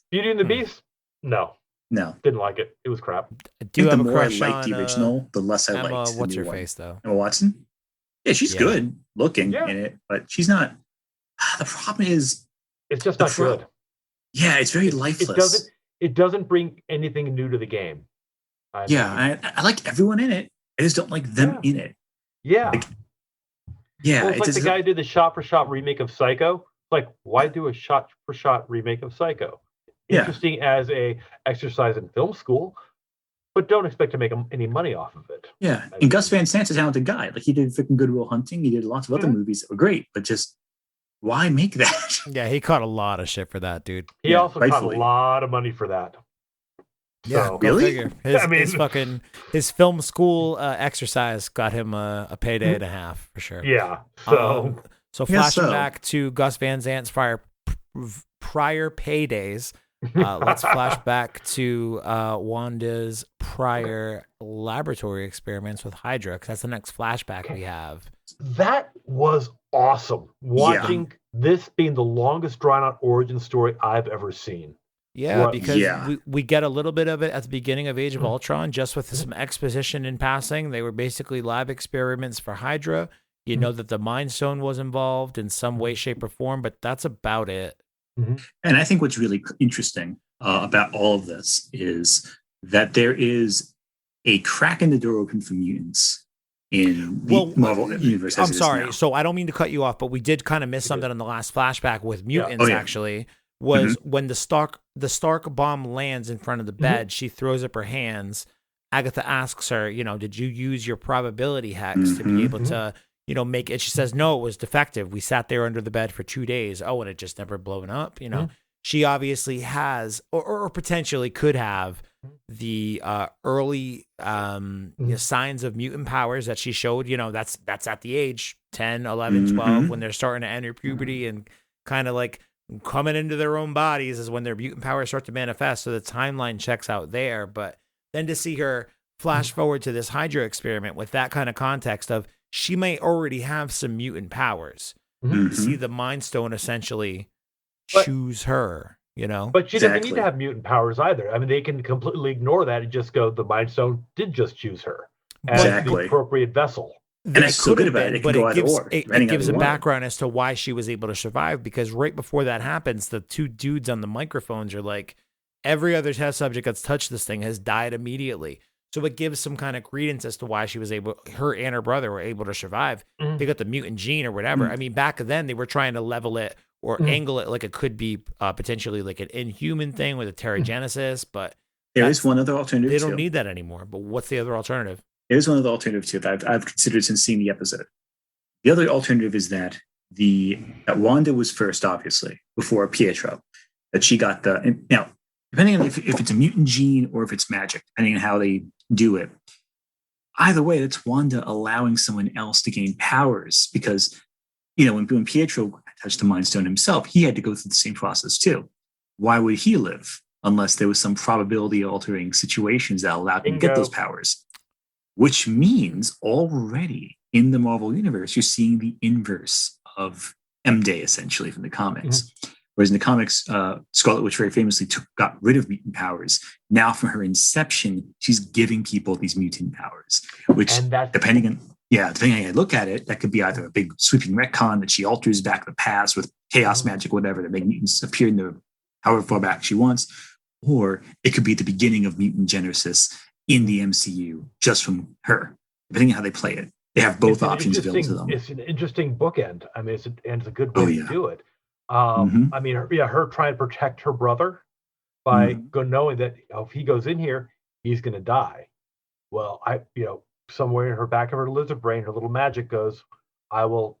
Beauty and the Beast? No. Didn't like it. It was crap. The more I like the original, the less I liked what's her face, though? Emma Watson? Yeah, she's good looking in it, but she's not. The problem is... It's just not good. Yeah, it's very lifeless. It doesn't bring anything new to the game. I like everyone in it. I just don't like them in it. Yeah. Yeah, it's like the guy who did the shot-for-shot remake of Psycho. Like, why do a shot-for-shot remake of Psycho? Interesting as a exercise in film school, But don't expect to make any money off of it. Yeah, and Gus Van Sant's a talented guy. Like, he did freaking Good Will Hunting. He did lots of other movies that were great, but just why make that? Yeah, he caught a lot of shit for that, dude. He also caught a lot of money for that. Yeah, so, really? His film school exercise got him a payday and a half for sure. Yeah. So flashing back to Gus Van Sant's prior paydays. Let's flash back to Wanda's prior laboratory experiments with Hydra, because that's the next flashback we have. That was awesome. Watching this being the longest drawn-out origin story I've ever seen. Yeah, because we get a little bit of it at the beginning of Age of Ultron, just with some exposition in passing. They were basically lab experiments for Hydra. You know that the Mind Stone was involved in some way, shape, or form, but that's about it. Mm-hmm. And I think what's really interesting about all of this is that there is a crack in the door open for mutants in the Marvel universe. I'm sorry, so I don't mean to cut you off, but we did kind of miss something in the last flashback with mutants. Actually, was when the Stark bomb lands in front of the bed, she throws up her hands. Agatha asks her, did you use your probability hacks to be able to make it? She says, no, it was defective. We sat there under the bed for 2 days. Oh, and it just never blown up. She obviously has, or potentially could have, the early signs of mutant powers that she showed. That's at the age 10, 11, 12, when they're starting to enter puberty and kind of like coming into their own bodies is when their mutant powers start to manifest. So the timeline checks out there. But then to see her flash forward to this Hydra experiment with that kind of context of, she may already have some mutant powers. See the Mind Stone essentially choose her, But she doesn't need to have mutant powers either. I mean, they can completely ignore that and just go, the Mind Stone did just choose her as the appropriate vessel. And that's so good about it. But it gives a background as to why she was able to survive, because right before that happens, the two dudes on the microphones are like, every other test subject that's touched this thing has died immediately. So it gives some kind of credence as to why she was her and her brother were able to survive. They got the mutant gene or whatever. I mean, back then they were trying to level it or angle it like it could be potentially like an inhuman thing with a terrigenesis, but there is one other alternative. They don't need that anymore. But what's the other alternative? There's one other alternative too that I've considered since seeing the episode. The other alternative is that that Wanda was first, obviously, before Pietro. That she got now, depending on if it's a mutant gene or if it's magic, depending on how they do it. Either way, that's Wanda allowing someone else to gain powers, because, when Pietro touched the Mind Stone himself, he had to go through the same process too. Why would he live unless there was some probability altering situations that allowed him to get those powers? Which means already in the Marvel universe, you're seeing the inverse of M-Day, essentially, from the comics. Whereas in the comics, Scarlet Witch very famously got rid of mutant powers. Now, from her inception, she's giving people these mutant powers, which, depending on how you look at it, that could be either a big sweeping retcon that she alters back the past with chaos magic, whatever, to make mutants appear in the however far back she wants, or it could be the beginning of mutant genesis in the MCU just from her, depending on how they play it. They have both options available to them. It's an interesting bookend. I mean, it's a good way to do it. I mean, her trying to protect her brother by knowing that if he goes in here, he's going to die. Well, somewhere in her back of her lizard brain, her little magic goes, I will,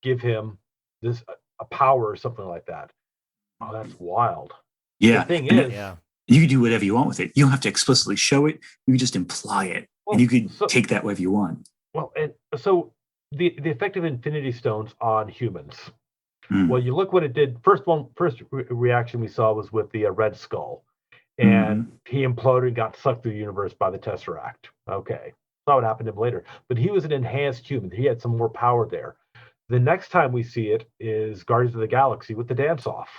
give him this a power or something like that. Oh, that's wild. Yeah. The thing is, you can do whatever you want with it. You don't have to explicitly show it. You can just imply it, and you can take that wherever you want. Well, and so the effect of Infinity Stones on humans. Well, you look what it did. First reaction we saw was with the Red Skull, and he imploded and got sucked through the universe by the Tesseract. Okay, saw what happened to him later. But he was an enhanced human. He had some more power there. The next time we see it is Guardians of the Galaxy with the dance-off.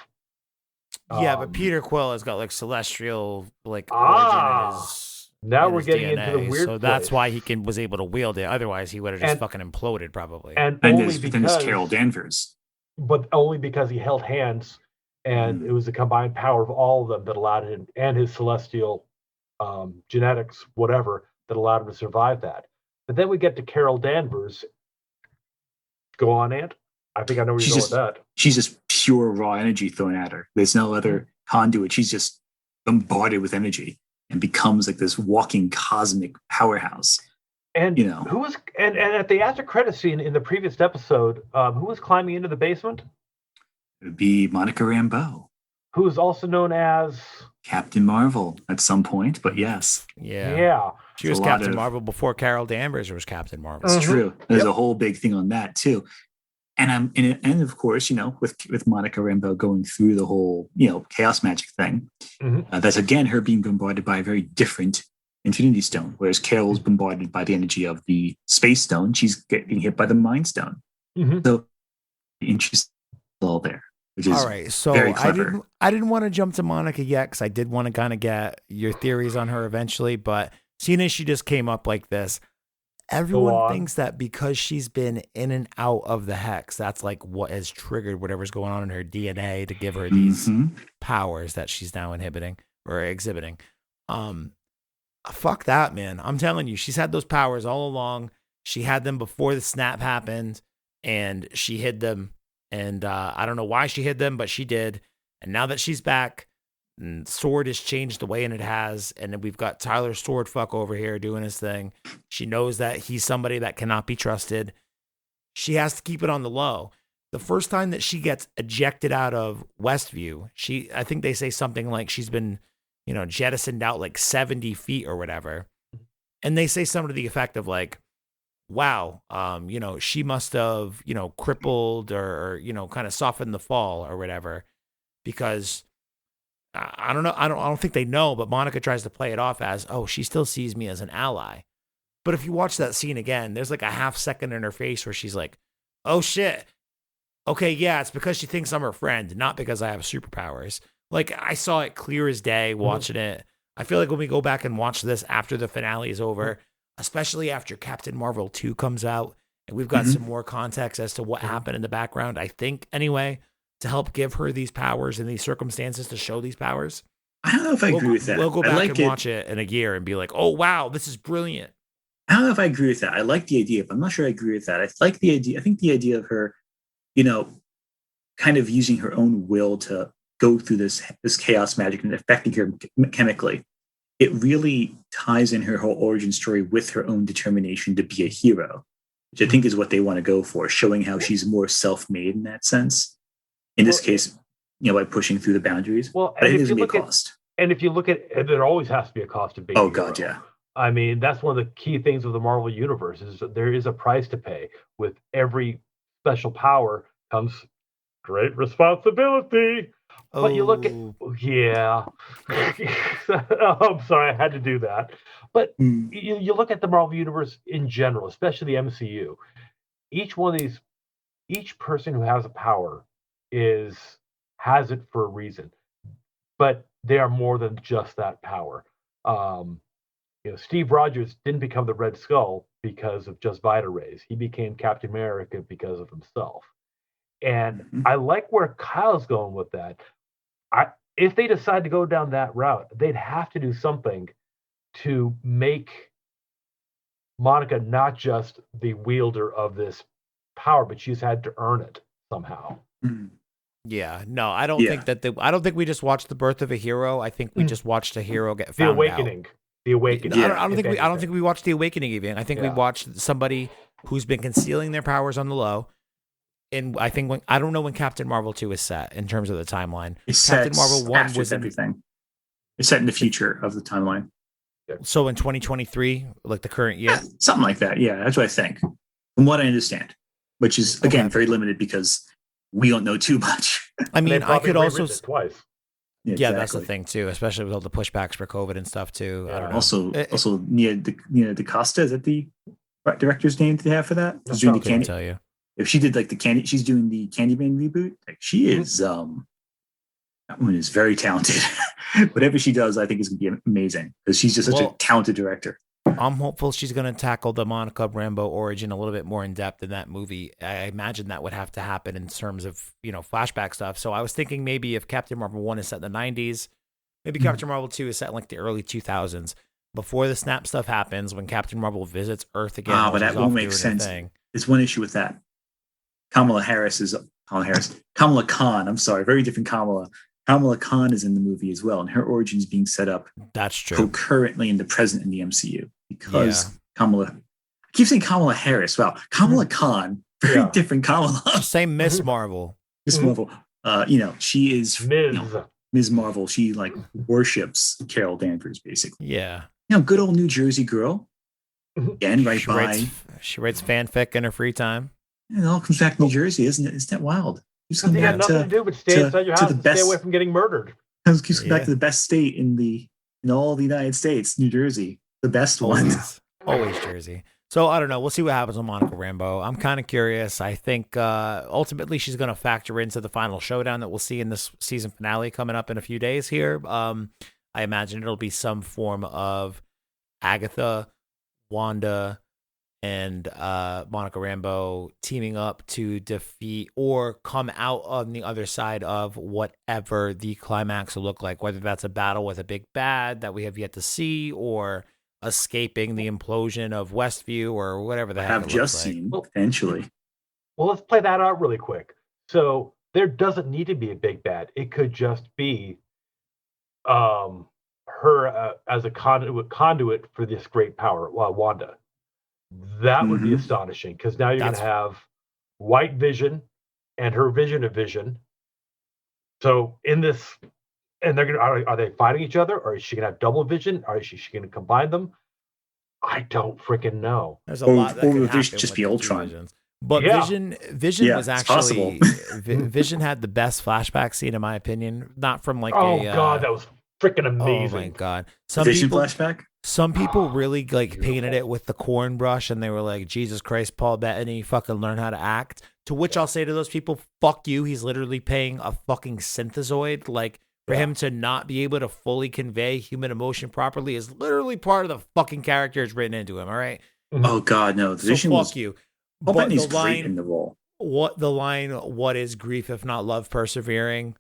Yeah, but Peter Quill has got like celestial origin in his. Now we're getting DNA, into the weird. So that's why he was able to wield it. Otherwise, he would have just fucking imploded probably. And only because Carol Danvers. But only because he held hands, and it was the combined power of all of them that allowed him, and his celestial genetics, whatever, that allowed him to survive that. But then we get to Carol Danvers. Go on, Ant. I think I know where you're going with that. She's just pure raw energy thrown at her. There's no other conduit. She's just bombarded with energy. and becomes like this walking cosmic powerhouse. And who was and at the after credit scene in the previous episode, who was climbing into the basement? It would be Monica Rambeau, who is also known as Captain Marvel at some point. But yes, yeah, she was Captain Marvel before Carol Danvers was Captain Marvel. It's true. There's a whole big thing on that too. And and of course, with Monica Rambeau going through the whole, chaos magic thing, that's again her being bombarded by a very different Infinity Stone, whereas Carol's bombarded by the energy of the Space Stone. She's getting hit by the Mind Stone. So interesting all there, which is all right. So very clever. I didn't want to jump to Monica yet because I did want to kind of get your theories on her eventually, but seeing as she just came up like this, everyone thinks that because she's been in and out of the hex, that's like what has triggered whatever's going on in her DNA to give her these powers that she's now inhibiting or exhibiting. Fuck that, man. I'm telling you, she's had those powers all along. She had them before the snap happened, and she hid them. And I don't know why she hid them, but she did. And now that she's back, and Sword has changed the way and it has. And then we've got Tyler Sword fuck over here doing his thing. She knows that he's somebody that cannot be trusted. She has to keep it on the low. The first time that she gets ejected out of Westview, I think they say something like she's been, jettisoned out like 70 feet or whatever. And they say something to the effect of like, wow, she must have, crippled or kind of softened the fall or whatever, because I don't know. I don't think they know, but Monica tries to play it off as, oh, she still sees me as an ally. But if you watch that scene again, there's like a half second in her face where she's like, oh shit. Okay. Yeah. It's because she thinks I'm her friend, not because I have superpowers. Like I saw it clear as day watching it. I feel like when we go back and watch this after the finale is over, especially after Captain Marvel 2 comes out and we've got some more context as to what happened in the background, I think anyway, to help give her these powers and these circumstances to show these powers. I don't know if I agree with that. We'll go back and watch it in a year and be like, oh, wow, this is brilliant. I don't know if I agree with that. I like the idea, but I'm not sure I agree with that. I like the idea. I think the idea of her, kind of using her own will to go through this chaos magic and affecting her chemically, it really ties in her whole origin story with her own determination to be a hero, which I think is what they want to go for, showing how she's more self-made in that sense. In this case, by pushing through the boundaries. Well, I think there's going to be a cost. And if you look at it, there always has to be a cost to being a hero. God, yeah. I mean, that's one of the key things of the Marvel Universe is that there is a price to pay. With every special power comes great responsibility. But you look at, I'm sorry, I had to do that. But you look at the Marvel Universe in general, especially the MCU. Each person who has a power has it for a reason, but they are more than just that power. Steve Rogers didn't become the Red Skull because of just Vita rays. He became Captain America because of himself. And I like where Kyle's going with that. If they decide to go down that route, they'd have to do something to make Monica not just the wielder of this power, but she's had to earn it somehow. Yeah, no, I don't think I don't think we just watched the birth of a hero. I think we just watched a hero get found out. The awakening. I don't think we watched the awakening even. I think we watched somebody who's been concealing their powers on the low. And I think I don't know when Captain Marvel 2 is set in terms of the timeline. Captain Marvel 1 was everything. It's set in the future of the timeline. So in 2023, like the current year? Something like that. Yeah, that's what I think. From what I understand, which is, again, very limited because we don't know too much. I mean, I could also... twice. Yeah, exactly. That's the thing, too, especially with all the pushbacks for COVID and stuff, too. Yeah. I don't know. Also, Nia DaCosta, is that the director's name they have for that? I can't tell you. If she did like the candy, she's doing the Candyman reboot. Like she is, that woman is very talented. Whatever she does, I think is going to be amazing because she's just such a talented director. I'm hopeful she's going to tackle the Monica Rambeau origin a little bit more in depth in that movie. I imagine that would have to happen in terms of flashback stuff. So I was thinking maybe if Captain Marvel 1 is set in the 90s, maybe Captain Marvel 2 is set in like the early 2000s before the snap stuff happens when Captain Marvel visits Earth again. But that won't make sense. There's one issue with that. Kamala Khan, I'm sorry, very different Kamala, Kamala Khan is in the movie as well, and her origin is being set up. That's true. Concurrently in the present in the MCU because I keep saying Kamala Harris. Wow, Kamala Khan, very different Kamala. Same Miss Marvel. Miss Marvel. She is Ms. Marvel. She like worships Carol Danvers, basically. Yeah. Good old New Jersey girl. Again, she writes fanfic in her free time. It all comes back to New Jersey, isn't it? Isn't that wild? They got nothing to do but stay inside your house and stay away from getting murdered. It keeps coming back to the best state in all the United States, New Jersey, the best one. Always Jersey. So I don't know. We'll see what happens with Monica Rambeau. I'm kind of curious. I think ultimately she's going to factor into the final showdown that we'll see in this season finale coming up in a few days here. I imagine it'll be some form of Agatha, Wanda, and Monica Rambeau teaming up to defeat or come out on the other side of whatever the climax will look like, whether that's a battle with a big bad that we have yet to see or escaping the implosion of Westview or whatever the heck I've just seen, potentially. Well, let's play that out really quick. So there doesn't need to be a big bad. It could just be her as a conduit for this great power, Wanda. That would be astonishing because now you're going to have White Vision and her Vision of Vision. So in this, and they're going to are they fighting each other, or is she going to have double vision, or is she going to combine them? I don't freaking know. There's a lot that could happen just be Ultron. But Vision was actually Vision had the best flashback scene in my opinion. Not from like God, that was freaking amazing. Oh my God. Flashback? Some people really like painted it with the corn brush and they were like, Jesus Christ, Paul Bettany, fucking learn how to act. To which I'll say to those people, fuck you. He's literally paying a fucking synthezoid. Like for him to not be able to fully convey human emotion properly is literally part of the fucking character is written into him. All right. Oh God, no. So fuck you. Paul Bettany's great in the role. What is grief if not love persevering?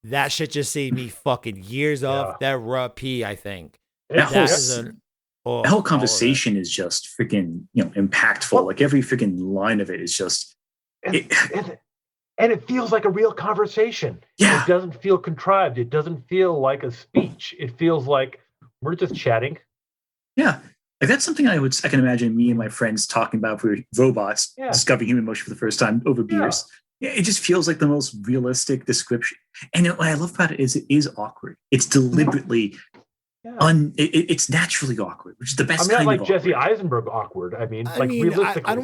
That shit just saved me fucking years off therapy, I think. The whole conversation is just freaking, impactful. Well, like every freaking line of it is just... And it feels like a real conversation. Yeah. It doesn't feel contrived. It doesn't feel like a speech. It feels like we're just chatting. Yeah. Like that's something I can imagine me and my friends talking about for robots discovering human emotion for the first time over beers. Yeah, it just feels like the most realistic description. And what I love about it is awkward. It's deliberately it's naturally awkward, which is the best kind like of Jesse Eisenberg awkward. Realistically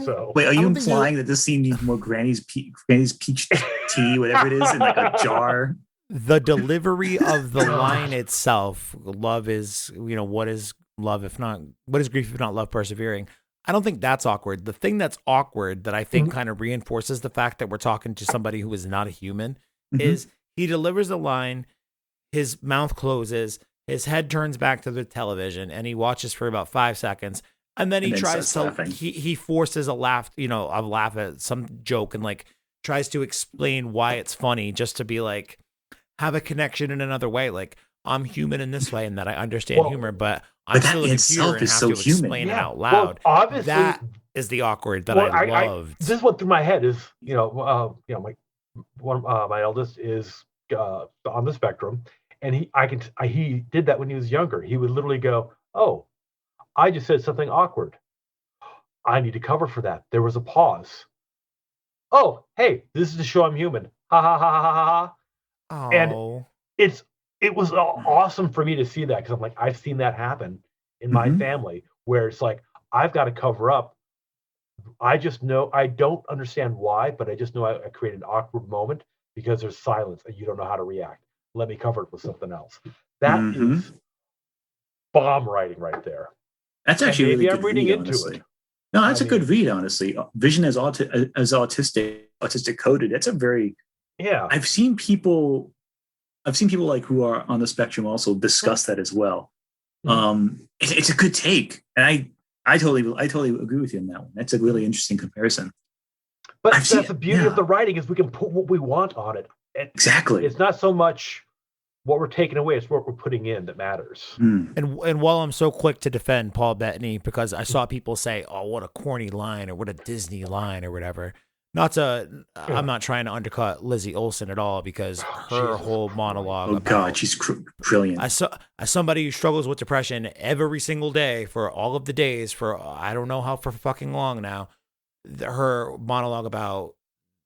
so. Wait, are you implying that this scene needs more Granny's peach tea, whatever it is, in like a jar? The delivery of the line itself, love is, what is love if not, what is grief if not love persevering? I don't think that's awkward. The thing that's awkward that I think kind of reinforces the fact that we're talking to somebody who is not a human is he delivers a line, his mouth closes, his head turns back to the television, and he watches for about 5 seconds. And then he tries to, he forces a laugh at some joke and like tries to explain why it's funny just to be like, have a connection in another way. Like, I'm human in this way and that I understand humor, but I'm still a computer and have to explain it out loud. Well, obviously, that is the awkward that I loved. This went through my head is, my eldest is on the spectrum, and he did that when he was younger. He would literally go, "Oh, I just said something awkward. I need to cover for that." There was a pause. "Oh, hey, this is to show I'm human. Ha ha ha ha ha ha." And it was awesome for me to see that because I'm like, I've seen that happen in my family where it's like, I've got to cover up. I just know, I don't understand why, but I just know I created an awkward moment because there's silence and you don't know how to react. Let me cover it with something else. That is bomb writing right there. That's actually maybe really I'm good reading read, into honestly. it. No, that's a good read, honestly. Vision as autistic coded. That's a very... Yeah. I've seen people like who are on the spectrum also discuss that as well. It's a good take, and I totally agree with you on that one. That's a really interesting comparison. But that's the beauty of the writing is we can put what we want on it. Exactly. It's not so much what we're taking away; it's what we're putting in that matters. And while I'm so quick to defend Paul Bettany because I saw people say, "Oh, what a corny line" or "what a Disney line" or whatever. I'm not trying to undercut Lizzie Olsen at all, because her whole monologue. Oh God, she's brilliant. As somebody who struggles with depression every single day for all of the days for I don't know how for fucking long now, her monologue about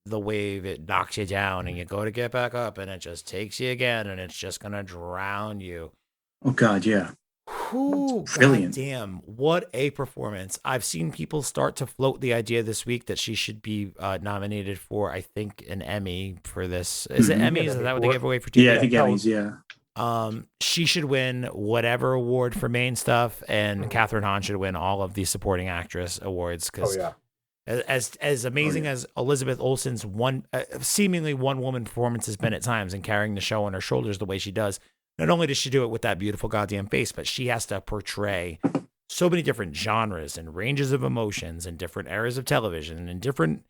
the wave, it knocks you down and you go to get back up and it just takes you again and it's just gonna drown you. Oh God, yeah. Ooh, brilliant. God damn, what a performance. I've seen people start to float the idea this week that she should be nominated for, I think, an Emmy for this. Is it Emmys? Is that what they give away for TV? Yeah, I think Emmys, yeah. She should win whatever award for main stuff, and Catherine Hahn should win all of the supporting actress awards, because as amazing as Elizabeth Olsen's seemingly one woman performance has been at times, and carrying the show on her shoulders the way she does, not only does she do it with that beautiful goddamn face, but she has to portray so many different genres and ranges of emotions and different eras of television and different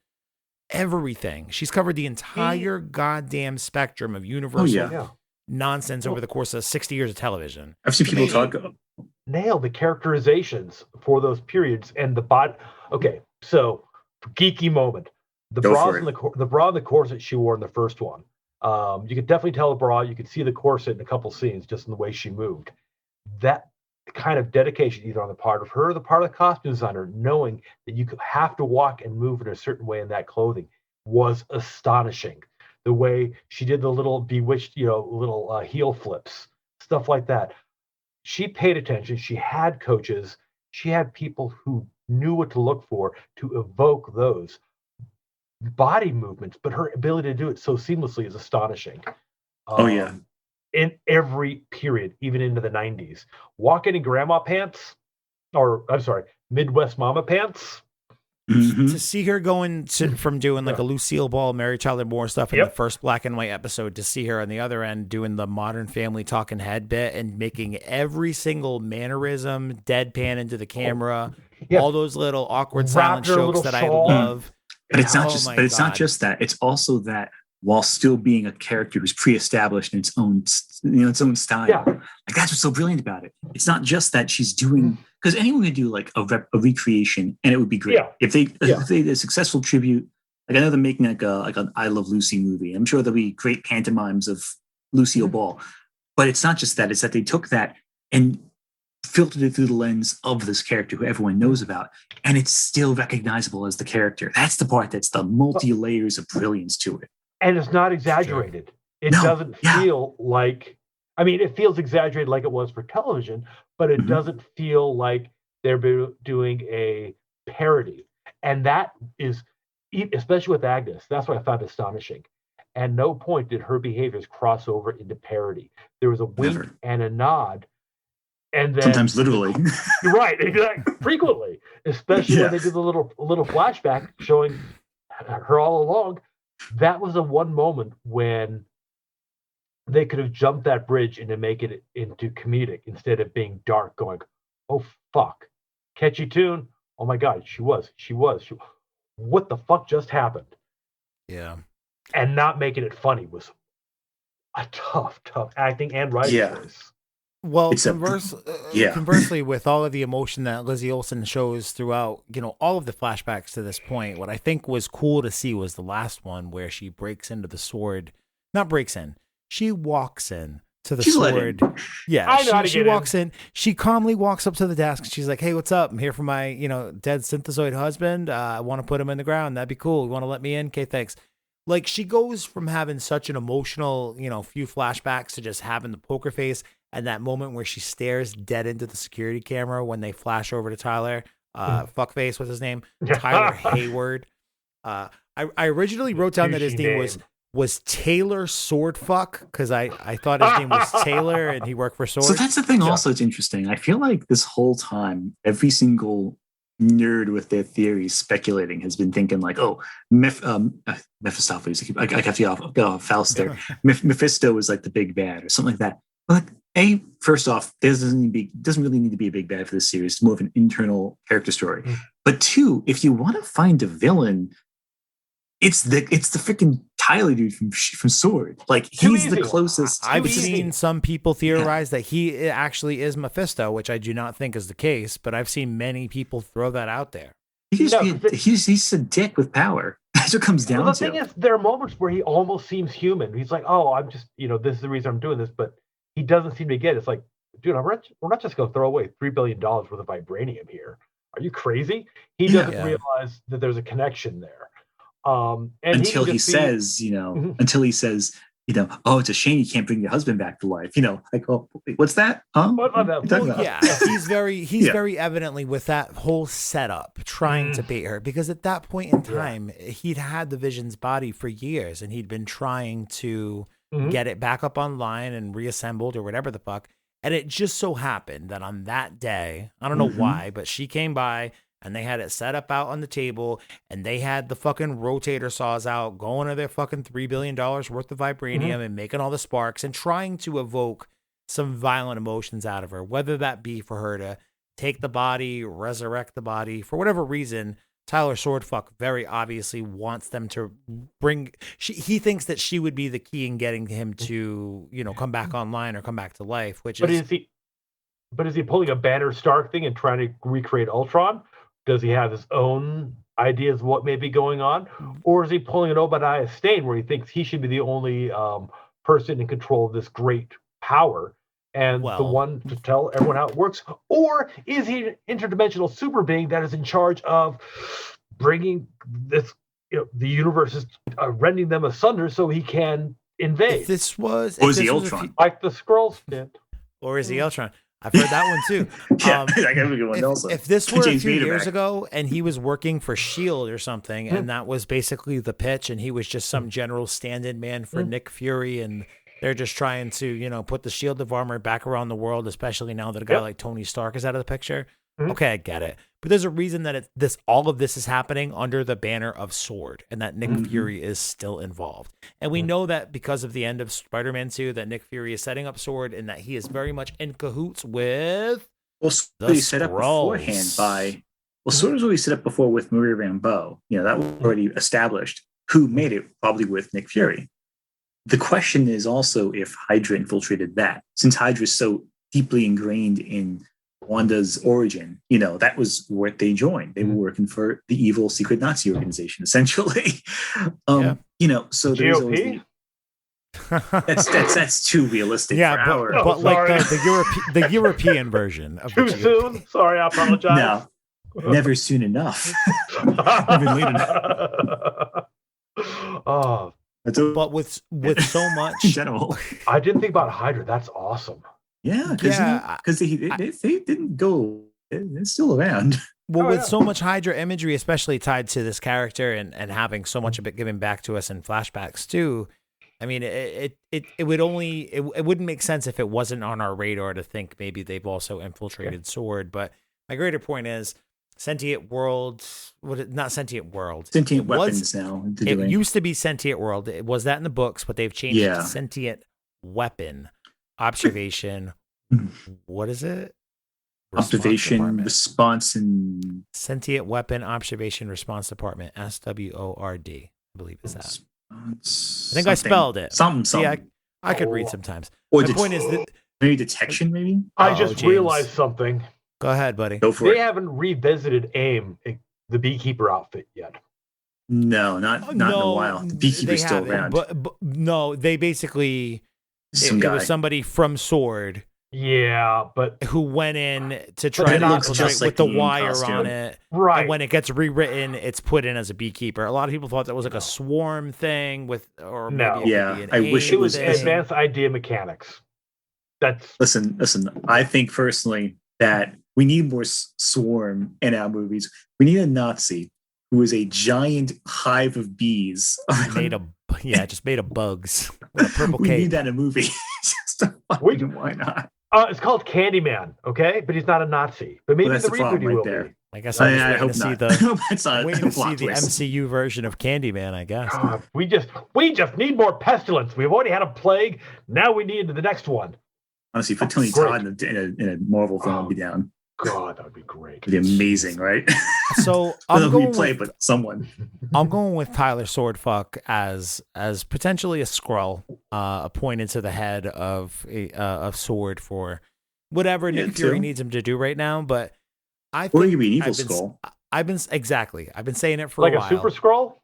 everything. She's covered the entire goddamn spectrum of universal nonsense over the course of 60 years of television. I've seen people talk. Nail the characterizations for those periods and the bot. Okay, so geeky moment. The bra and the corset she wore in the first one. You could definitely tell the bra. You could see the corset in a couple scenes just in the way she moved. That kind of dedication, either on the part of her or the part of the costume designer, knowing that you could have to walk and move in a certain way in that clothing, was astonishing. The way she did the little bewitched, little heel flips, stuff like that. She paid attention. She had coaches. She had people who knew what to look for to evoke those body movements, but her ability to do it so seamlessly is astonishing. In every period, even into the 90s. Walking in grandma pants, Midwest mama pants. Mm-hmm. To see her going from doing like a Lucille Ball, Mary Tyler Moore stuff in the first black and white episode, to see her on the other end doing the Modern Family talking head bit and making every single mannerism deadpan into the camera, all those little awkward silent jokes that I love. But it's not not just that. It's also that while still being a character who's pre-established in its own style. Yeah. Like that's what's so brilliant about it. It's not just that she's doing, because anyone could do like a recreation and it would be great. Yeah. If they did a successful tribute, like I know they're making like an I Love Lucy movie. I'm sure there'll be great pantomimes of Lucille Ball. But it's not just that. It's that they took that and filtered it through the lens of this character who everyone knows about, and it's still recognizable as the character. That's the part that's the multi-layers of brilliance to it. And it's not exaggerated. It doesn't feel like, it feels exaggerated like it was for television, but it doesn't feel like they're doing a parody. And that is, especially with Agnes, that's what I found astonishing. At no point did her behaviors cross over into parody. There was a wink and a nod. And then sometimes literally. You're right, exactly. Frequently. Especially when they did the little flashback showing her all along. That was the one moment when they could have jumped that bridge and to make it into comedic instead of being dark, going, oh fuck. Catchy tune. Oh my God, she was. What the fuck just happened? Yeah. And not making it funny was a tough acting and writing choice. Well, conversely, with all of the emotion that Lizzie Olsen shows throughout, all of the flashbacks to this point, what I think was cool to see was the last one where she breaks into the sword. Not breaks in. She walks in to the sword. Yeah, she walks in. She calmly walks up to the desk. She's like, "Hey, what's up? I'm here for my, dead synthezoid husband. I want to put him in the ground. That'd be cool. You want to let me in? Okay, thanks." Like, she goes from having such an emotional, few flashbacks to just having the poker face. And that moment where she stares dead into the security camera when they flash over to Tyler, fuckface, what's his name? Tyler Hayward. I originally wrote down that his name was Taylor Swordfuck, because I thought his name was Taylor and he worked for Sword. So that's the thing also, it's interesting. I feel like this whole time, every single nerd with their theories speculating has been thinking like, oh, Mephistopheles, I have to get off Faust there. Mephisto is like the big bad or something like that. But first off, doesn't really need to be a big bad for this series. It's more of an internal character story. But two, if you want to find a villain, it's the freaking Tyler dude from Sword. Like, he's the closest. I've seen some people theorize that he actually is Mephisto, which I do not think is the case. But I've seen many people throw that out there. He's a dick with power. That's what it comes down the to. thing is, there are moments where he almost seems human. He's like, "Oh, I'm just, this is the reason I'm doing this," but he doesn't seem to get it. It's like, dude, we're not just going to throw away $3 billion worth of vibranium here. Are you crazy? He doesn't realize that there's a connection there. Until he says, until he says, oh, it's a shame you can't bring your husband back to life. Like, oh, what's that? Huh? He's very evidently with that whole setup trying to bait her, because at that point in time, he'd had the Vision's body for years and he'd been trying to get it back up online and reassembled or whatever the fuck. And it just so happened that on that day, I don't know why, but she came by and they had it set up out on the table and they had the fucking rotator saws out, going to their fucking $3 billion worth of vibranium and making all the sparks and trying to evoke some violent emotions out of her, whether that be for her to take the body, resurrect the body. For whatever reason, Tyler Swordfuck very obviously wants them to he thinks that she would be the key in getting him to, come back online or come back to life, But is he pulling a Banner Stark thing and trying to recreate Ultron? Does he have his own ideas of what may be going on? Or is he pulling an Obadiah Stane where he thinks he should be the only person in control of this great power and the one to tell everyone how it works? Or is he an interdimensional super being that is in charge of bringing this, the universe is rending them asunder so he can invade? Or is he Ultron? Like the Skrulls did. Or is he Ultron? I've heard that one too. I got a good one also. If this were a few years ago and he was working for S.H.I.E.L.D. or something, and that was basically the pitch, and he was just some general stand-in man for Nick Fury, and they're just trying to, put the shield of armor back around the world, especially now that a guy like Tony Stark is out of the picture. Okay, I get it. But there's a reason that all of this is happening under the banner of S.W.O.R.D. and that Nick Fury is still involved. And we know that because of the end of Spider-Man 2, that Nick Fury is setting up S.W.O.R.D. and that he is very much in cahoots with the set up beforehand by... Well, S.W.O.R.D. was already set up before with Maria Rambeau. That was already established. Who made it? Probably with Nick Fury. The question is also if Hydra infiltrated that. Since Hydra is so deeply ingrained in Wanda's origin, that was what they joined. They were working for the evil secret Nazi organization, essentially. So there's always that's too realistic. For but like the European version of too soon. Sorry, I apologize. No, never soon enough. Never late enough. But with so much general, I didn't think about Hydra. That's awesome. Yeah, because they didn't go. They're still around. Well, with so much Hydra imagery, especially tied to this character and having so much of it given back to us in flashbacks too. I mean, it wouldn't make sense if it wasn't on our radar to think maybe they've also infiltrated S.W.O.R.D. But my greater point is Sentient World. Not Sentient World. Sentient weapons now. It used to be Sentient World. It was that in the books, but they've changed it to Sentient Weapon. Observation. What is it? Observation, response, and Sentient Weapon Observation Response Department. SWORD. I believe is that. I think I spelled it. Something. See, I could read sometimes. Or the point is that maybe detection. Maybe I just realized something. Go ahead, buddy. Go for it. They haven't revisited AIM, the beekeeper outfit yet. No, not in a while. The beekeeper's still around. But no, they basically. It was somebody from S.W.O.R.D. Yeah, but who went in to try to infiltrate with the wire on it. Right. And when it gets rewritten, it's put in as a beekeeper. A lot of people thought that was like a swarm thing I wish it was advanced idea mechanics. Listen. I think personally that we need more swarm in our movies. We need a Nazi who is a giant hive of bees. Just made of bugs. With a purple we cape. need that in a movie. Why not? It's called Candyman, okay? But he's not a Nazi. But maybe the reboot he will be. I guess I'm waiting to see the twist. MCU version of Candyman, I guess. God, we just need more pestilence. We've already had a plague. Now we need the next one. Honestly, for Tony Todd in a Marvel film, I'd be down. God, that would be great. It'd be amazing, right? So I'm going but someone. I'm going with Tyler Swordfuck as potentially a Skrull, appointed to the head of S.W.O.R.D. for whatever Nick Fury needs him to do right now. But I think he could be an evil Skrull. I've been saying it for like a while. Super Skrull.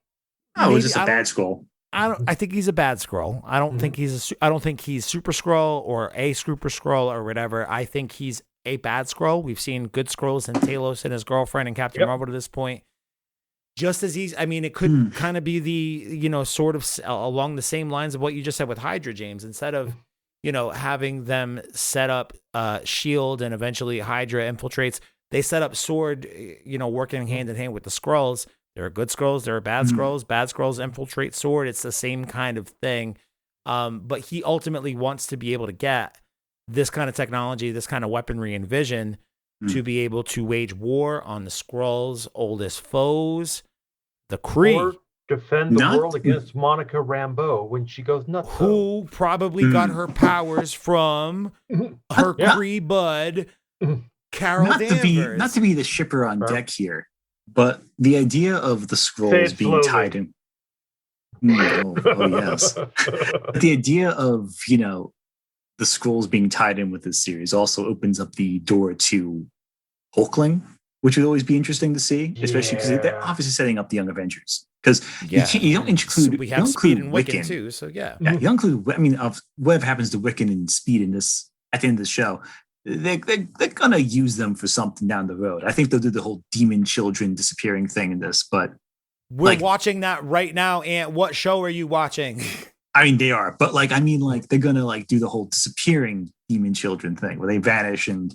Oh, it was just a bad scroll. I think he's a bad scroll. I don't think I don't think he's Super Scroll or a Super Scroll or whatever. I think he's a bad scroll. We've seen good scrolls in Talos and his girlfriend and Captain Marvel to this point. Just as easy, I mean, it could kind of be the, sort of along the same lines of what you just said with Hydra, James. Instead of, having them set up S.H.I.E.L.D. and eventually Hydra infiltrates, they set up S.W.O.R.D., working hand in hand with the Skrulls. There are good Skrulls, there are bad Skrulls. Bad Skrulls infiltrate S.W.O.R.D. It's the same kind of thing. But he ultimately wants to be able to get this kind of technology, this kind of weaponry and vision to be able to wage war on the Skrulls' oldest foes, the Kree. Or defend the world against Monica Rambeau when she goes nuts. Who probably got her powers from her Kree bud, Carol Danvers. Not to be the shipper on deck here, but the idea of the Skrulls being tied in. Oh yes. But the idea of, the Skrulls being tied in with this series also opens up the door to Hulkling, which would always be interesting to see, especially because they're obviously setting up the Young Avengers. Because you don't include, so we have Speed and Wiccan too, so yeah, you don't include. I mean, of whatever happens to Wiccan and Speed in this at the end of the show, they're gonna use them for something down the road. I think they'll do the whole demon children disappearing thing in this, but we're watching that right now. And what show are you watching? I mean, they are, but they're gonna do the whole disappearing demon children thing where they vanish and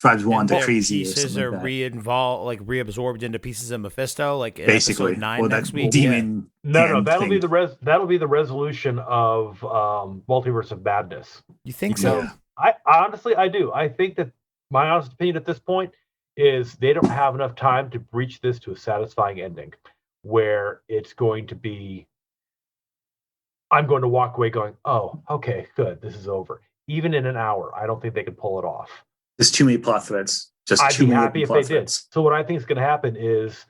drives Wanda crazy. Pieces are reabsorbed into pieces of Mephisto, like in basically episode 9 next week. Demon. No, that'll be the resolution of Multiverse of Madness. You think so? I honestly, I do. I think that my honest opinion at this point is they don't have enough time to breach this to a satisfying ending, where it's going to be. I'm going to walk away going, oh, okay, good, this is over. Even in an hour, I don't think they could pull it off. There's too many plot threads. I'd be happy if they did. So what I think is going to happen is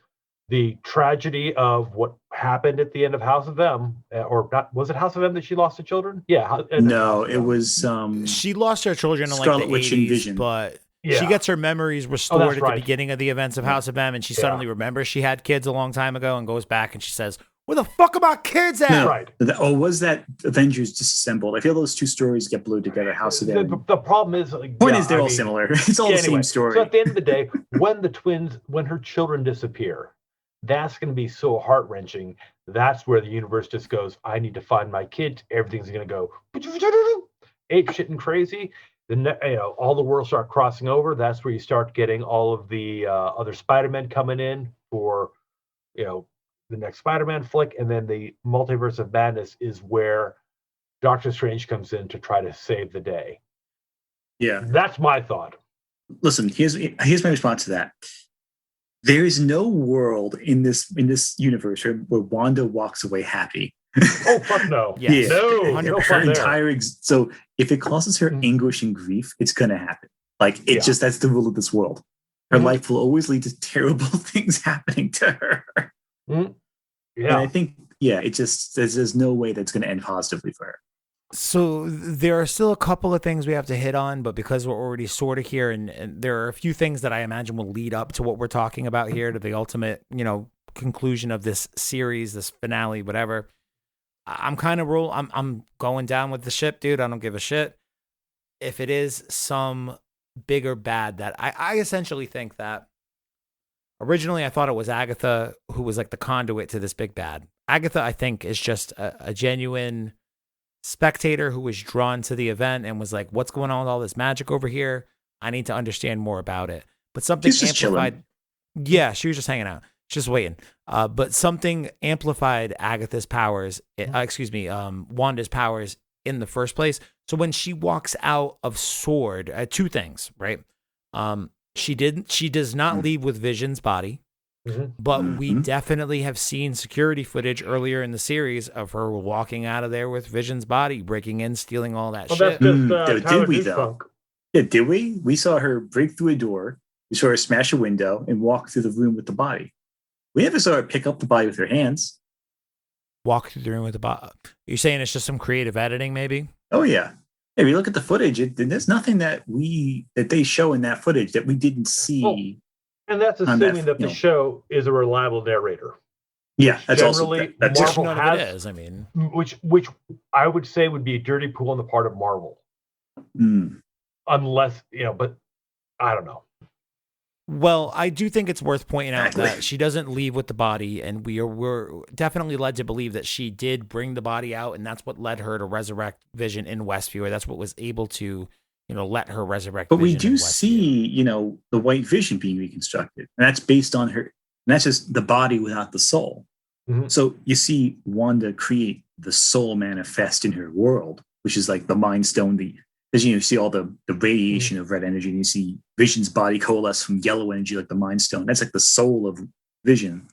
the tragedy of what happened at the end of House of M, or not? Was it House of M that she lost her children? Yeah. No, it was. She lost her children in Scarlet the Witch 80s, Vision. But she gets her memories restored at the beginning of the events of House of M, and she suddenly remembers she had kids a long time ago and goes back and she says, where the fuck are my kids at? No, right. Or was that Avengers Disassembled? I feel those two stories get glued together. House of M. The problem is, they're all similar. It's all the same story. So at the end of the day, when her children disappear, that's going to be so heart wrenching. That's where the universe just goes, I need to find my kids. Everything's going to go ape shit and crazy. All the worlds start crossing over. That's where you start getting all of the other Spider-Men coming in for, the next Spider-Man flick, and then the Multiverse of Madness is where Doctor Strange comes in to try to save the day. Yeah. That's my thought. Listen, here's my response to that. There is no world in this universe where Wanda walks away happy. Oh, fuck no. Yes. Yeah. No, 100%. So if it causes her anguish and grief, it's going to happen. That's the rule of this world. Her life will always lead to terrible things happening to her. Mm-hmm. Yeah, and I think there's no way that's going to end positively for her. So there are still a couple of things we have to hit on, but because we're already sort of here, and there are a few things that I imagine will lead up to what we're talking about here, to the ultimate, conclusion of this series, this finale, whatever. I'm kind of I'm going down with the ship, dude. I don't give a shit if it is some bigger bad that I essentially think that. Originally, I thought it was Agatha who was like the conduit to this big bad. Agatha, I think, is just a genuine spectator who was drawn to the event and was like, what's going on with all this magic over here? I need to understand more about it. But something amplified. Yeah, she was just hanging out. Just waiting. But something amplified Agatha's powers, Wanda's powers in the first place. So when she walks out of S.W.O.R.D., two things, right? She does not leave with Vision's body, but we definitely have seen security footage earlier in the series of her walking out of there with Vision's body, breaking in, stealing all that shit. That's just, did we though? Yeah, did we? We saw her break through a door. We saw her smash a window and walk through the room with the body. We never saw her pick up the body with her hands. Walk through the room with the body. You're saying it's just some creative editing, maybe? Oh yeah. If you look at the footage, there's nothing that they show in that footage that we didn't see. And that's assuming that the show is a reliable narrator. Yeah, that's generally also that's Marvel none has. of it is. I mean, which I would say would be a dirty pool on the part of Marvel, unless but I don't know. well, I do think it's worth pointing out that she doesn't leave with the body, and we're definitely led to believe that she did bring the body out, and that's what led her to resurrect Vision in Westview, or that's what was able to, let her resurrect. But Vision we do see, the white Vision being reconstructed, and that's based on her. And that's just the body without the soul. Mm-hmm. So you see Wanda create the soul manifest in her world, which is like the Mind Stone. Because you see all the radiation of red energy, and you see Vision's body coalesce from yellow energy, like the Mind Stone. That's like the soul of Vision.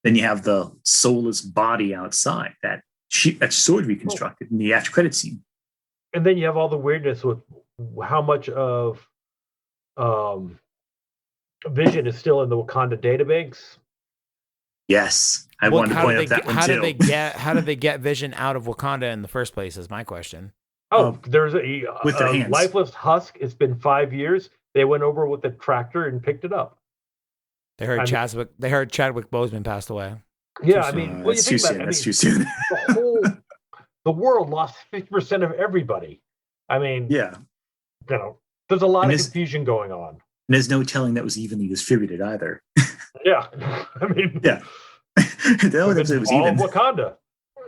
Then you have the soulless body outside that sword reconstructed in the after credit scene. And then you have all the weirdness with how much of Vision is still in the Wakanda database. Yes, I wanted to point out that one too. How did they get Vision out of Wakanda in the first place? Is my question. There's with their hands. Lifeless husk. It's been 5 years. They went over with the tractor and picked it up. They heard Chadwick Boseman passed away. Yeah, I mean, that's too soon. That's too soon. The world lost 50% of everybody. I mean, yeah, there's a lot of confusion going on. And there's no telling that was evenly distributed either. Yeah, I mean, yeah, it was all even. of Wakanda.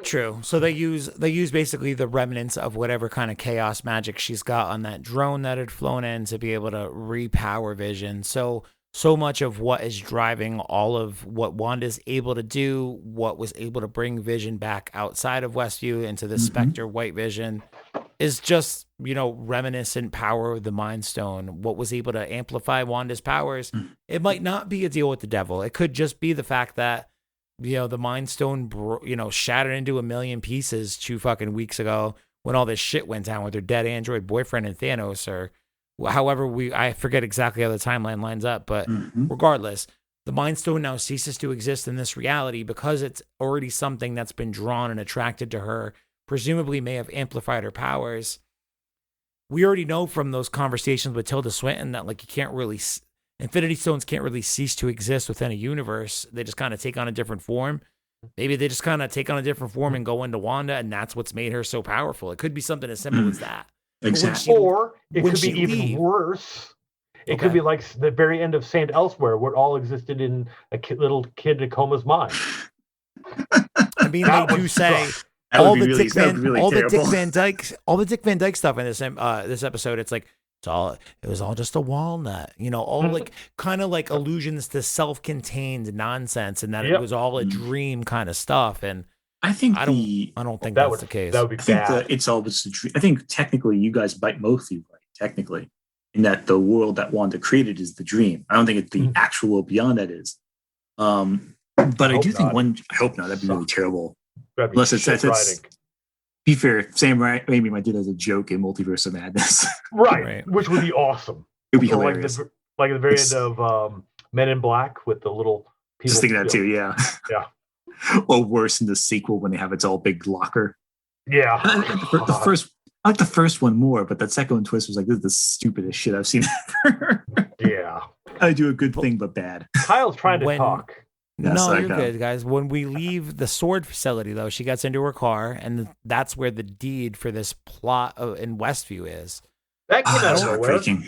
True. So they use basically the remnants of whatever kind of chaos magic she's got on that drone that had flown in to be able to repower Vision. So much of what is driving all of what Wanda's able to do, what was able to bring Vision back outside of Westview into the Spectre White Vision, is just, reminiscent power of the Mind Stone. What was able to amplify Wanda's powers. It might not be a deal with the devil. It could just be the fact that, the Mind Stone, shattered into a million pieces 2 fucking weeks ago when all this shit went down with her dead android boyfriend and Thanos, or however I forget exactly how the timeline lines up. But regardless, the Mind Stone now ceases to exist in this reality because it's already something that's been drawn and attracted to her, presumably may have amplified her powers. We already know from those conversations with Tilda Swinton that, like, you can't really... Infinity Stones can't really cease to exist within a universe. They just kind of take on a different form. Maybe they just kind of take on a different form and go into Wanda, and that's what's made her so powerful. It could be something as simple as that. Exactly. Or it could be even worse. It could be like the very end of Saint Elsewhere, where it all existed in a little kid Nakoma's mind. I mean, they do say all the Dick Van Dyke stuff in this episode. It's like, it was all just a walnut, all like kind of like allusions to self-contained nonsense, and that it was all a dream kind of stuff. And I think I don't think that's the case. That would be bad. I think it's always a dream. I think technically you guys might mostly right, technically, in that the world that Wanda created is the dream. I don't think it's the actual world beyond that is. But I do think I hope not. That'd be really terrible. Unless it's be fair, Sam Raimi might do that as a joke in Multiverse of Madness. Right, which would be awesome. It would be hilarious. Like at the very end of Men in Black with the little people. Just thinking that too, yeah. Yeah. Or worse in the sequel when they have its all big locker. Yeah. I like the first one more, but that second one twist was like, this is the stupidest shit I've seen ever. Yeah. I do a good thing, but bad. Kyle's trying to talk. No, you're good, guys. When we leave the sword facility, though, she gets into her car, and that's where the deed for this plot in Westview is. That came out of heartbreaking.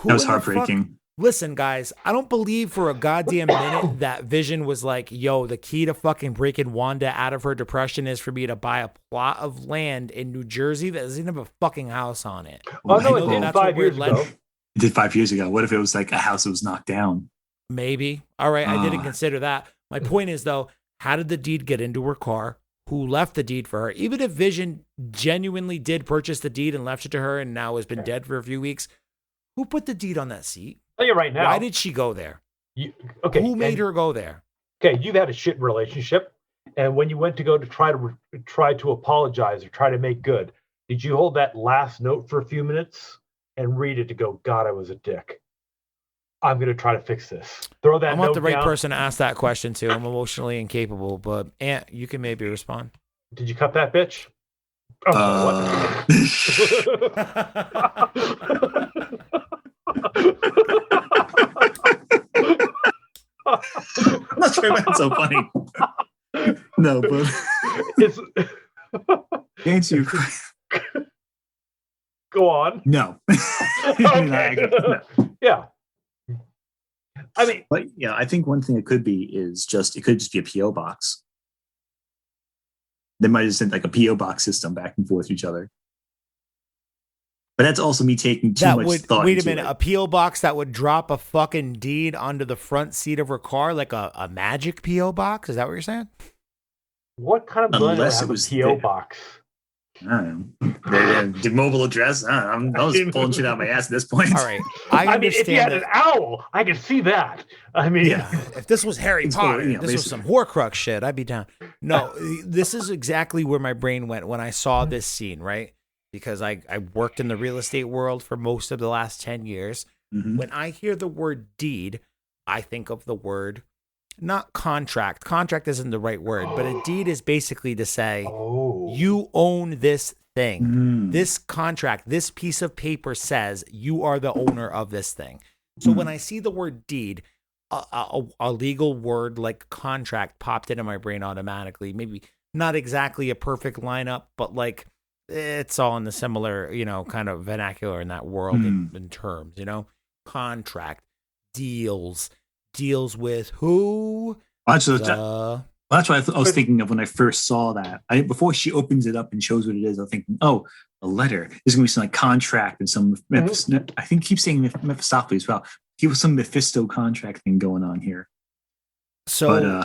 That was heartbreaking. Listen, guys, I don't believe for a goddamn minute that Vision was like, yo, the key to fucking breaking Wanda out of her depression is for me to buy a plot of land in New Jersey that doesn't have a fucking house on it. Oh, no, it did 5 years ago. It did 5 years ago. What if it was like a house that was knocked down? Maybe. All right, I didn't consider that. My point is, though, how did the deed get into her car? Who left the deed for her? Even if Vision genuinely did purchase the deed and left it to her and now has been dead for a few weeks, who put the deed on that seat? Tell you right now. Why did she go there? Who made her go there? Okay, you've had a shit relationship, and when you went to go to try to apologize or try to make good, did you hold that last note for a few minutes and read it to go, God, I was a dick. I'm going to try to fix this. Throw that. I'm not the right person to ask that question to. I'm emotionally incapable, but Ant, you can maybe respond. Did you cut that bitch? Oh, I'm not sure that's so funny. No, but It's answer your go on. No. Okay. No. Yeah. I mean, But yeah, I think one thing it could be is it could just be a PO box. They might have sent like a PO box system back and forth to each other. But that's also me taking too much thought. Wait a minute, a P.O. box that would drop a fucking deed onto the front seat of her car, like a magic P.O. box? Is that what you're saying? what kind of millennial Unless have it was a PO there. box? I don't know. The mobile address. I was pulling shit out of my ass at this point. All right, I mean, if you had an owl, I could see that. I mean, Yeah. If this was Harry Potter, you know, this was some Horcrux shit, I'd be down. No, this is exactly where my brain went when I saw this scene, right? Because I worked in the real estate world for most of the last 10 years. Mhm. When I hear the word deed, I think of the word, not contract. Contract isn't the right word, but a deed is basically to say, you own this thing. Mm. This contract, this piece of paper says you are the owner of this thing. So when I see the word deed, a legal word like contract popped into my brain automatically. Maybe not exactly a perfect lineup, but like it's all in the similar, kind of vernacular in that world in terms, contract, deals with who? That's what I was thinking of when I first saw that. Before she opens it up and shows what it is, I was thinking, oh, a letter. There's going to be some like contract and some, I think keep saying Mephistopheles as well. He was some Mephisto contract thing going on here. So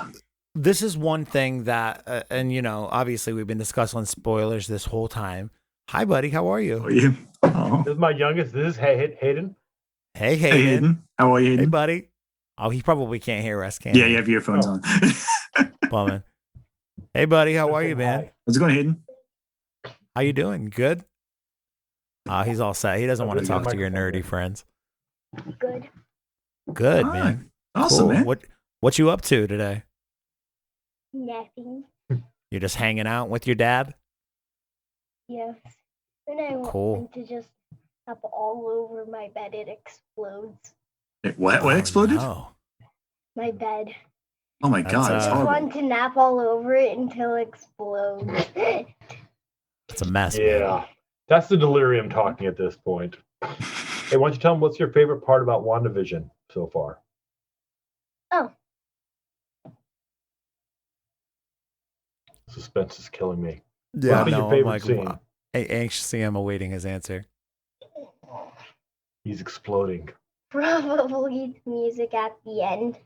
this is one thing that, and obviously we've been discussing spoilers this whole time. Hi, buddy. How are you? How are you? Oh. This is my youngest. This is Hayden. Hey, Hey, Hayden. How are you, Hayden? Hey, buddy. Oh, he probably can't hear us, can he? Yeah, you have your earphones on. Bumming. Hey, buddy. How are you, man? How's it going, Hayden? How you doing? Good? He's all set. He doesn't want to talk to your nerdy friends. Good. Good, All right. man. Awesome, Cool. man. What you up to today? Nothing. You're just hanging out with your dad? Yes. When I Cool. want to just up all over my bed, it explodes. What exploded? No. My bed. Oh my That's, god, it's I just horrible. want to nap all over it until it explodes. It's a mess. Yeah, that's the delirium talking at this point. Hey, why don't you tell them what's your favorite part about WandaVision so far? Oh. Suspense is killing me. Yeah, What's your no, I'm favorite like scene? anxiously I'm awaiting his answer. He's exploding. Probably music at the end.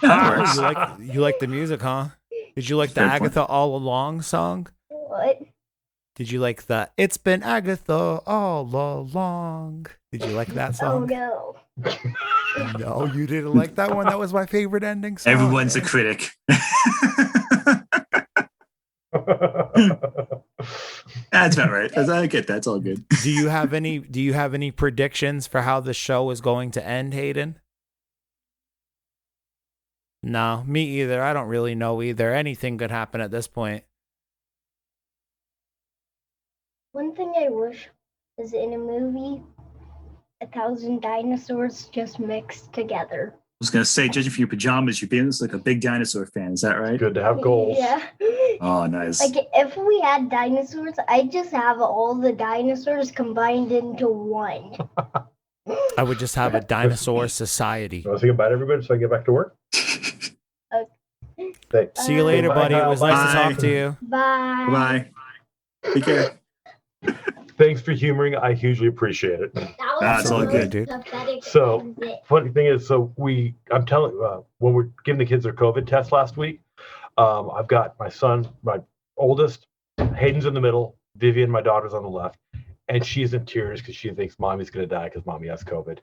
You like the music, huh? Did you like the Fair point. Agatha All Along song? What? Did you like the It's Been Agatha All Along? Did you like that Oh song? no. No, you didn't like that one. That was my favorite ending song. Everyone's a critic. That's about right. I get that. It's all good. Do you have any predictions for how the show is going to end, Hayden? No, me either. I don't really know either. Anything could happen at this point. One thing I wish is in a movie, 1,000 dinosaurs just mixed together. I was gonna say, judging from your pajamas, you're being like a big dinosaur fan. Is that right? Good to have goals. Yeah. Oh, nice. Like if we had dinosaurs, I'd just have all the dinosaurs combined into one. I would just have a dinosaur society. You want to say goodbye to everybody so I get back to work? Thanks. See you later, Bye, buddy. It Kyle. was nice to Bye. talk to you. Bye. Bye. Take care. Thanks for humoring. I hugely appreciate it. That's all good, dude. So, funny thing is, I'm telling when we're giving the kids their COVID test last week, I've got my son, my oldest, Hayden's in the middle, Vivian, my daughter's on the left, and she's in tears because she thinks mommy's going to die because mommy has COVID.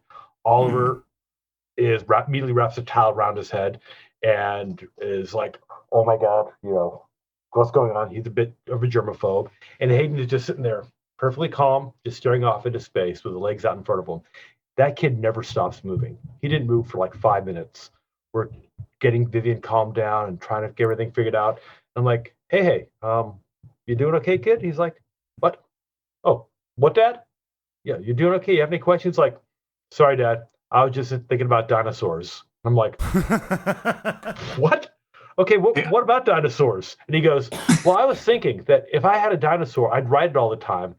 Oliver immediately wraps a towel around his head and is like, oh my God, what's going on? He's a bit of a germaphobe. And Hayden is just sitting there perfectly calm, just staring off into space with the legs out in front of him. That kid never stops moving. He didn't move for like 5 minutes. We're getting Vivian calmed down and trying to get everything figured out. I'm like, hey, you doing okay, kid? He's like, what? Oh, what, Dad? Yeah, you doing okay? You have any questions? Like, sorry, Dad. I was just thinking about dinosaurs. I'm like, what? okay, what about dinosaurs? And he goes, well, I was thinking that if I had a dinosaur, I'd ride it all the time.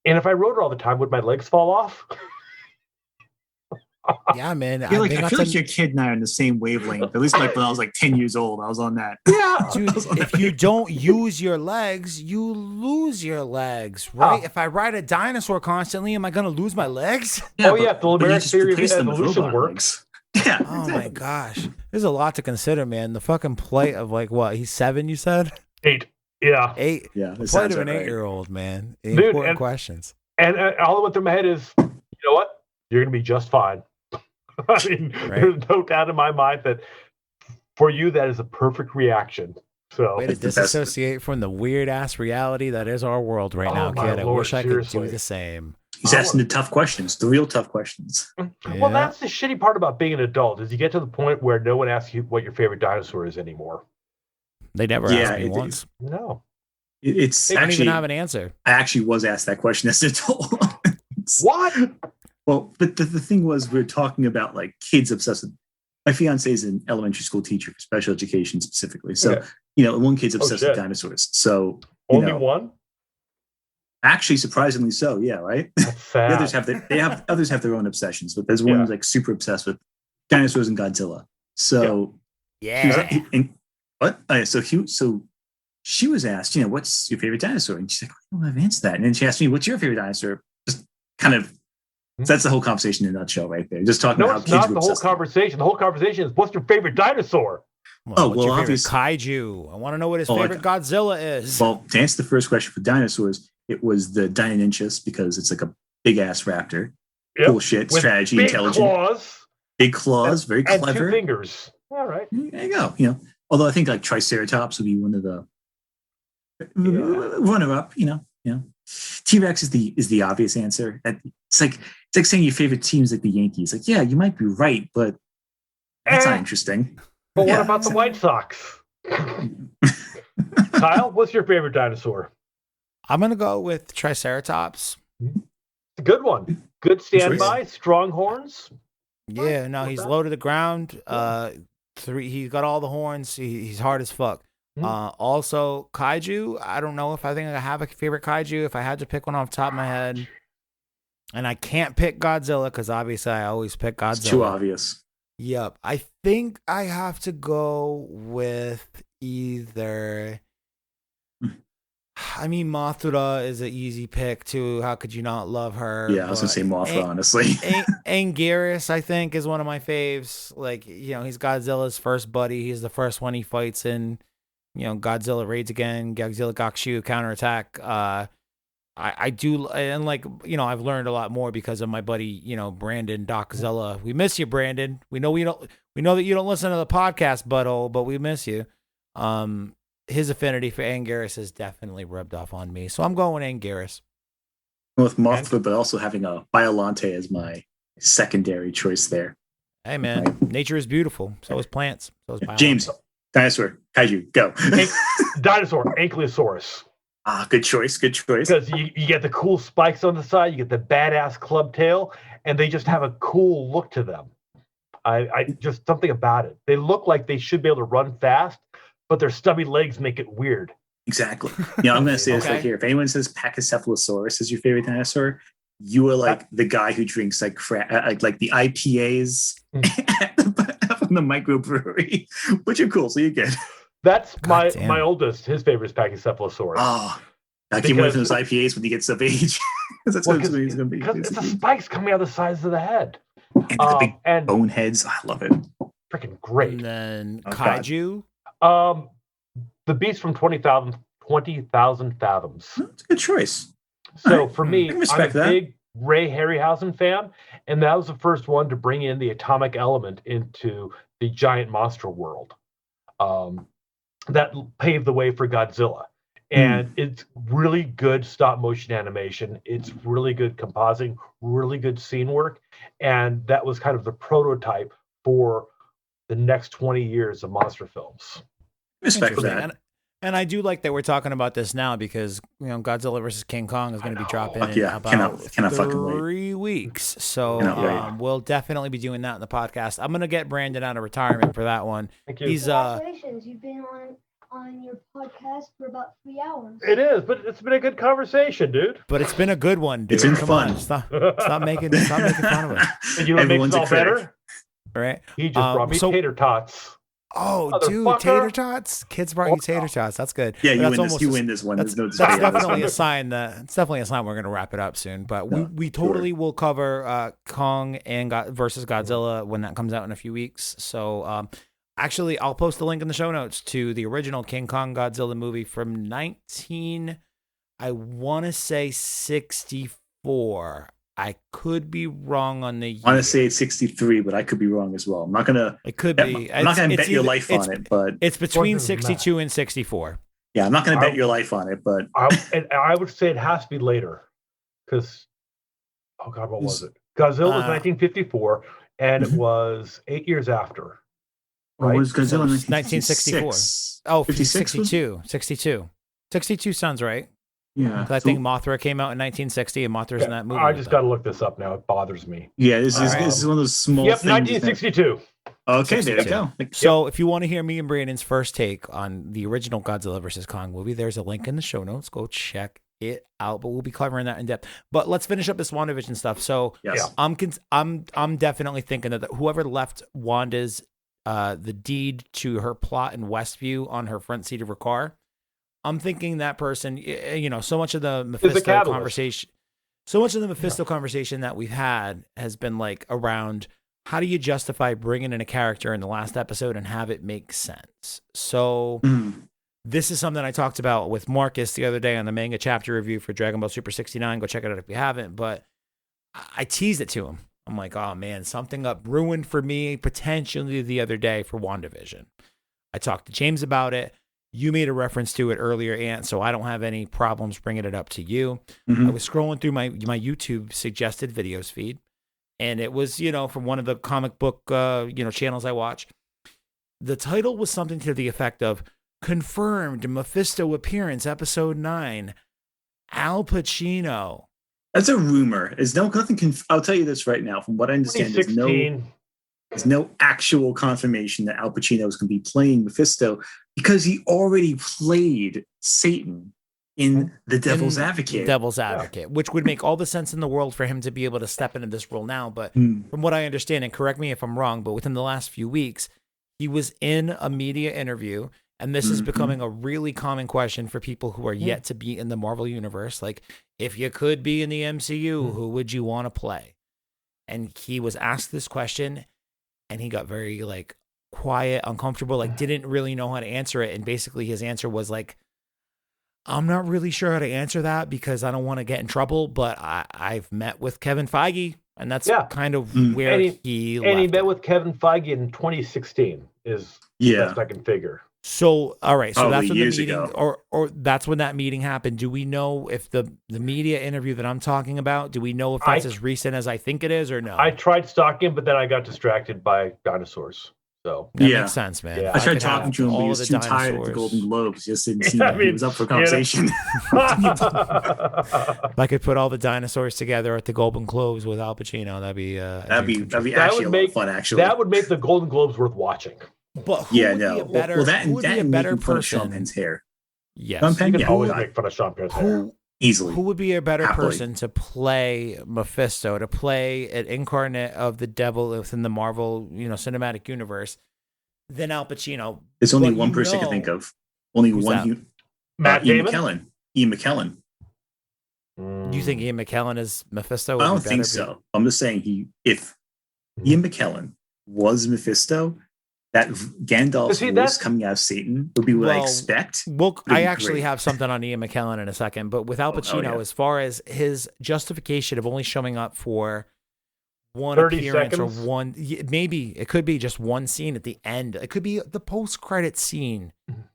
And if I rode it all the time, would my legs fall off? Yeah, man. I feel like your kid and I are on the same wavelength. At least like when I was like 10 years old, I was on that. Yeah. Dude, if you don't use your legs, you lose your legs, right? Oh. If I ride a dinosaur constantly, am I going to lose my legs? Yeah, the Lemuric theory of evolution works. Yeah. Oh my gosh. There's a lot to consider, man. The fucking plight of like what? He's 7, you said? 8. Yeah. 8. Yeah. The plight of an 8-year-old, man. Dude, important questions. And all that went through my head is, you know what? You're going to be just fine. I mean, there's no doubt in my mind that for you, that is a perfect reaction. So way to disassociate from the weird ass reality that is our world right now, kid. I wish I could do the same. He's asking the tough questions, the real tough questions. Well, that's the shitty part about being an adult is you get to the point where no one asks you what your favorite dinosaur is anymore. They never asked me once. No. It's they don't even have an answer. I actually was asked that question as an adult. What? Well, but the thing was, we were talking about like kids obsessed with. My fiance is an elementary school teacher for special education specifically. So, one kid's obsessed with dinosaurs. So only one? Actually, surprisingly so. Yeah, right. The others have their own obsessions, but there's one who's like super obsessed with dinosaurs and Godzilla. So so she was asked, what's your favorite dinosaur? And she's like, oh, I've answered that. And then she asked me, what's your favorite dinosaur? Just kind of. So that's the whole conversation in a nutshell, right there. Just talking about how kids were obsessed. The whole conversation is, what's your favorite dinosaur? What's your favorite kaiju? I want to know what his favorite Godzilla is. Well, to answer the first question for dinosaurs, it was the Deinonychus because it's like a big ass raptor. Yep. Bullshit, strategy, big intelligent. Big claws, very clever. And 2 fingers. All right. There you go. Although I think like Triceratops would be one of the runner up. T-Rex is the obvious answer. It's like saying your favorite team's like the Yankees. Like, yeah, you might be right, but that's not interesting. But what about the White Sox? Kyle, what's your favorite dinosaur? I'm gonna go with Triceratops. It's a good one. Good standby, strong horns. Yeah, no, he's low to the ground. He's got all the horns. He's hard as fuck. Also, kaiju. I don't know if I think I have a favorite kaiju. If I had to pick one off the top of my head, and I can't pick Godzilla because obviously I always pick Godzilla. It's too obvious. Yep. I think I have to go with either. I mean, Mothra is an easy pick too. How could you not love her? Yeah, I was gonna say Mothra, honestly. Anguirus, I think, is one of my faves. Like, he's Godzilla's first buddy. He's the first one he fights in. Godzilla raids again. Godzilla Gakushu counterattack. I do, and I've learned a lot more because of my buddy, Brandon Doczilla. We miss you, Brandon. We know that you don't listen to the podcast, but we miss you. His affinity for Anguirus has definitely rubbed off on me, so I'm going Anguirus. With Mothra, but also having a Biollante as my secondary choice there. Hey man, nature is beautiful. So is plants. So is Biollante. James, dinosaur, kaiju, go. Dinosaur, Ankylosaurus. Good choice. Because you get the cool spikes on the side, you get the badass club tail, and they just have a cool look to them. I just something about it. They look like they should be able to run fast, but their stubby legs make it weird. Exactly. I'm going to say this right here. If anyone says Pachycephalosaurus is your favorite dinosaur, you are like the guy who drinks like the IPAs from the microbrewery, which are cool. So you're good. That's my oldest. His favorite is Pachycephalosaurus. Keep away from those IPAs when he gets of age. That's what he's going to be. Because it's the spikes coming out of the sides of the head. And the big bone heads. I love it. Freaking great. And then kaiju. The beast from 20,000 fathoms. That's a good choice. So for me, I'm a that. big Ray Harryhausen fan, and that was the first one to bring in the atomic element into the giant monster world. That paved the way for Godzilla. And it's really good stop motion animation. It's really good compositing, really good scene work. And that was kind of the prototype for the next 20 years of monster films. Respect for that. And I do like that we're talking about this now because Godzilla versus King Kong is going to be dropping in yeah. about Cannot fucking wait. 3 weeks. So Cannot wait. we'll definitely be doing that in the podcast. I'm going to get Brandon out of retirement for that one. Thank you. He's Congratulations, you've been on your podcast for about 3 hours. It is, but it's been a good conversation, dude. But it's been a good one, dude. It's been Come fun. on, stop making fun of it. Did you make it all better? All right. He just brought me tater tots. Oh, dude, tater tots! Kids brought you tater tots. That's good. Yeah, but you win this one. That's, There's no that's debate on this definitely one. a sign that it's definitely a sign we're going to wrap it up soon. But we sure. totally will cover Kong and versus Godzilla when that comes out in a few weeks. So actually, I'll post a link in the show notes to the original King Kong Godzilla movie from 1964. I could be wrong on the year. I want to say it's 63, but I could be wrong as well. I'm not gonna. It could be. I'm not gonna bet your life on it, but it's between 62 and 64. Yeah, I'm not gonna bet your life on it, but I would say it has to be later, because what was it? Godzilla was 1954, and it was 8 years after. Right? Was So Godzilla 1964? Oh, 62. 62 sounds right. Yeah, I think Mothra came out in 1960, and Mothra's in that movie. I just got to look this up now. It bothers me. Yeah, this is one of those small. Yep, things 1962. Okay, there you go. So if you want to hear me and Brandon's first take on the original Godzilla vs. Kong movie, there's a link in the show notes. Go check it out. But we'll be covering that in depth. But let's finish up this WandaVision stuff. So yes. I'm definitely thinking that whoever left Wanda's the deed to her plot in Westview on her front seat of her car, I'm thinking that person, so much of the Mephisto conversation that we've had has been like around how do you justify bringing in a character in the last episode and have it make sense? So this is something I talked about with Marcus the other day on the manga chapter review for Dragon Ball Super 69. Go check it out if you haven't. But I teased it to him. I'm like, oh man, something up ruined for me potentially the other day for WandaVision. I talked to James about it. You made a reference to it earlier, Ant, so I don't have any problems bringing it up to you. I was scrolling through my YouTube suggested videos feed, and it was, from one of the comic book, channels I watch. The title was something to the effect of Confirmed Mephisto Appearance, Episode 9, Al Pacino. That's a rumor. There's nothing. I'll tell you this right now. From what I understand, there's no actual confirmation that Al Pacino is going to be playing Mephisto because he already played Satan in The Devil's Advocate. Devil's Advocate, which would make all the sense in the world for him to be able to step into this role now. But from what I understand, and correct me if I'm wrong, but within the last few weeks, he was in a media interview. And this is becoming a really common question for people who are yet to be in the Marvel Universe. Like, if you could be in the MCU, who would you want to play? And he was asked this question, and he got very, quiet, uncomfortable, didn't really know how to answer it. And basically his answer was I'm not really sure how to answer that because I don't want to get in trouble, but I've met with Kevin Feige, and that's kind of where he left. And he met with Kevin Feige in 2016 is the best I can figure. So, all right. So that's when the meeting, ago. or that's when that meeting happened. Do we know if the media interview that I'm talking about, do we know if that's as recent as I think it is or no? I tried stalking, but then I got distracted by dinosaurs. So that makes sense, man. Yeah. I tried talking to him, but he was too tired at the Golden Globes. Just didn't seem like he was up for conversation. If I could put all the dinosaurs together at the Golden Globes with Al Pacino, that'd be actually a lot of fun. Actually, that would make the Golden Globes worth watching. But who would be a better, who would be a better person? Sean Penn's hair. Yes, Sean Penn, you can always make fun of Sean Penn's hair. Easily. Who would be a better person to play Mephisto, to play an incarnate of the devil within the Marvel, cinematic universe, than Al Pacino? There's only one person I can think of. Only one. Matt Damon? Ian McKellen. You think Ian McKellen is Mephisto? I don't think so. I'm just saying if Ian McKellen was Mephisto, that Gandalf's voice coming out of Satan would be what I expect. Well, I actually have something on Ian McKellen in a second, but with Al Pacino, as far as his justification of only showing up for one appearance seconds? or one, maybe it could be just one scene at the end. It could be the post-credit scene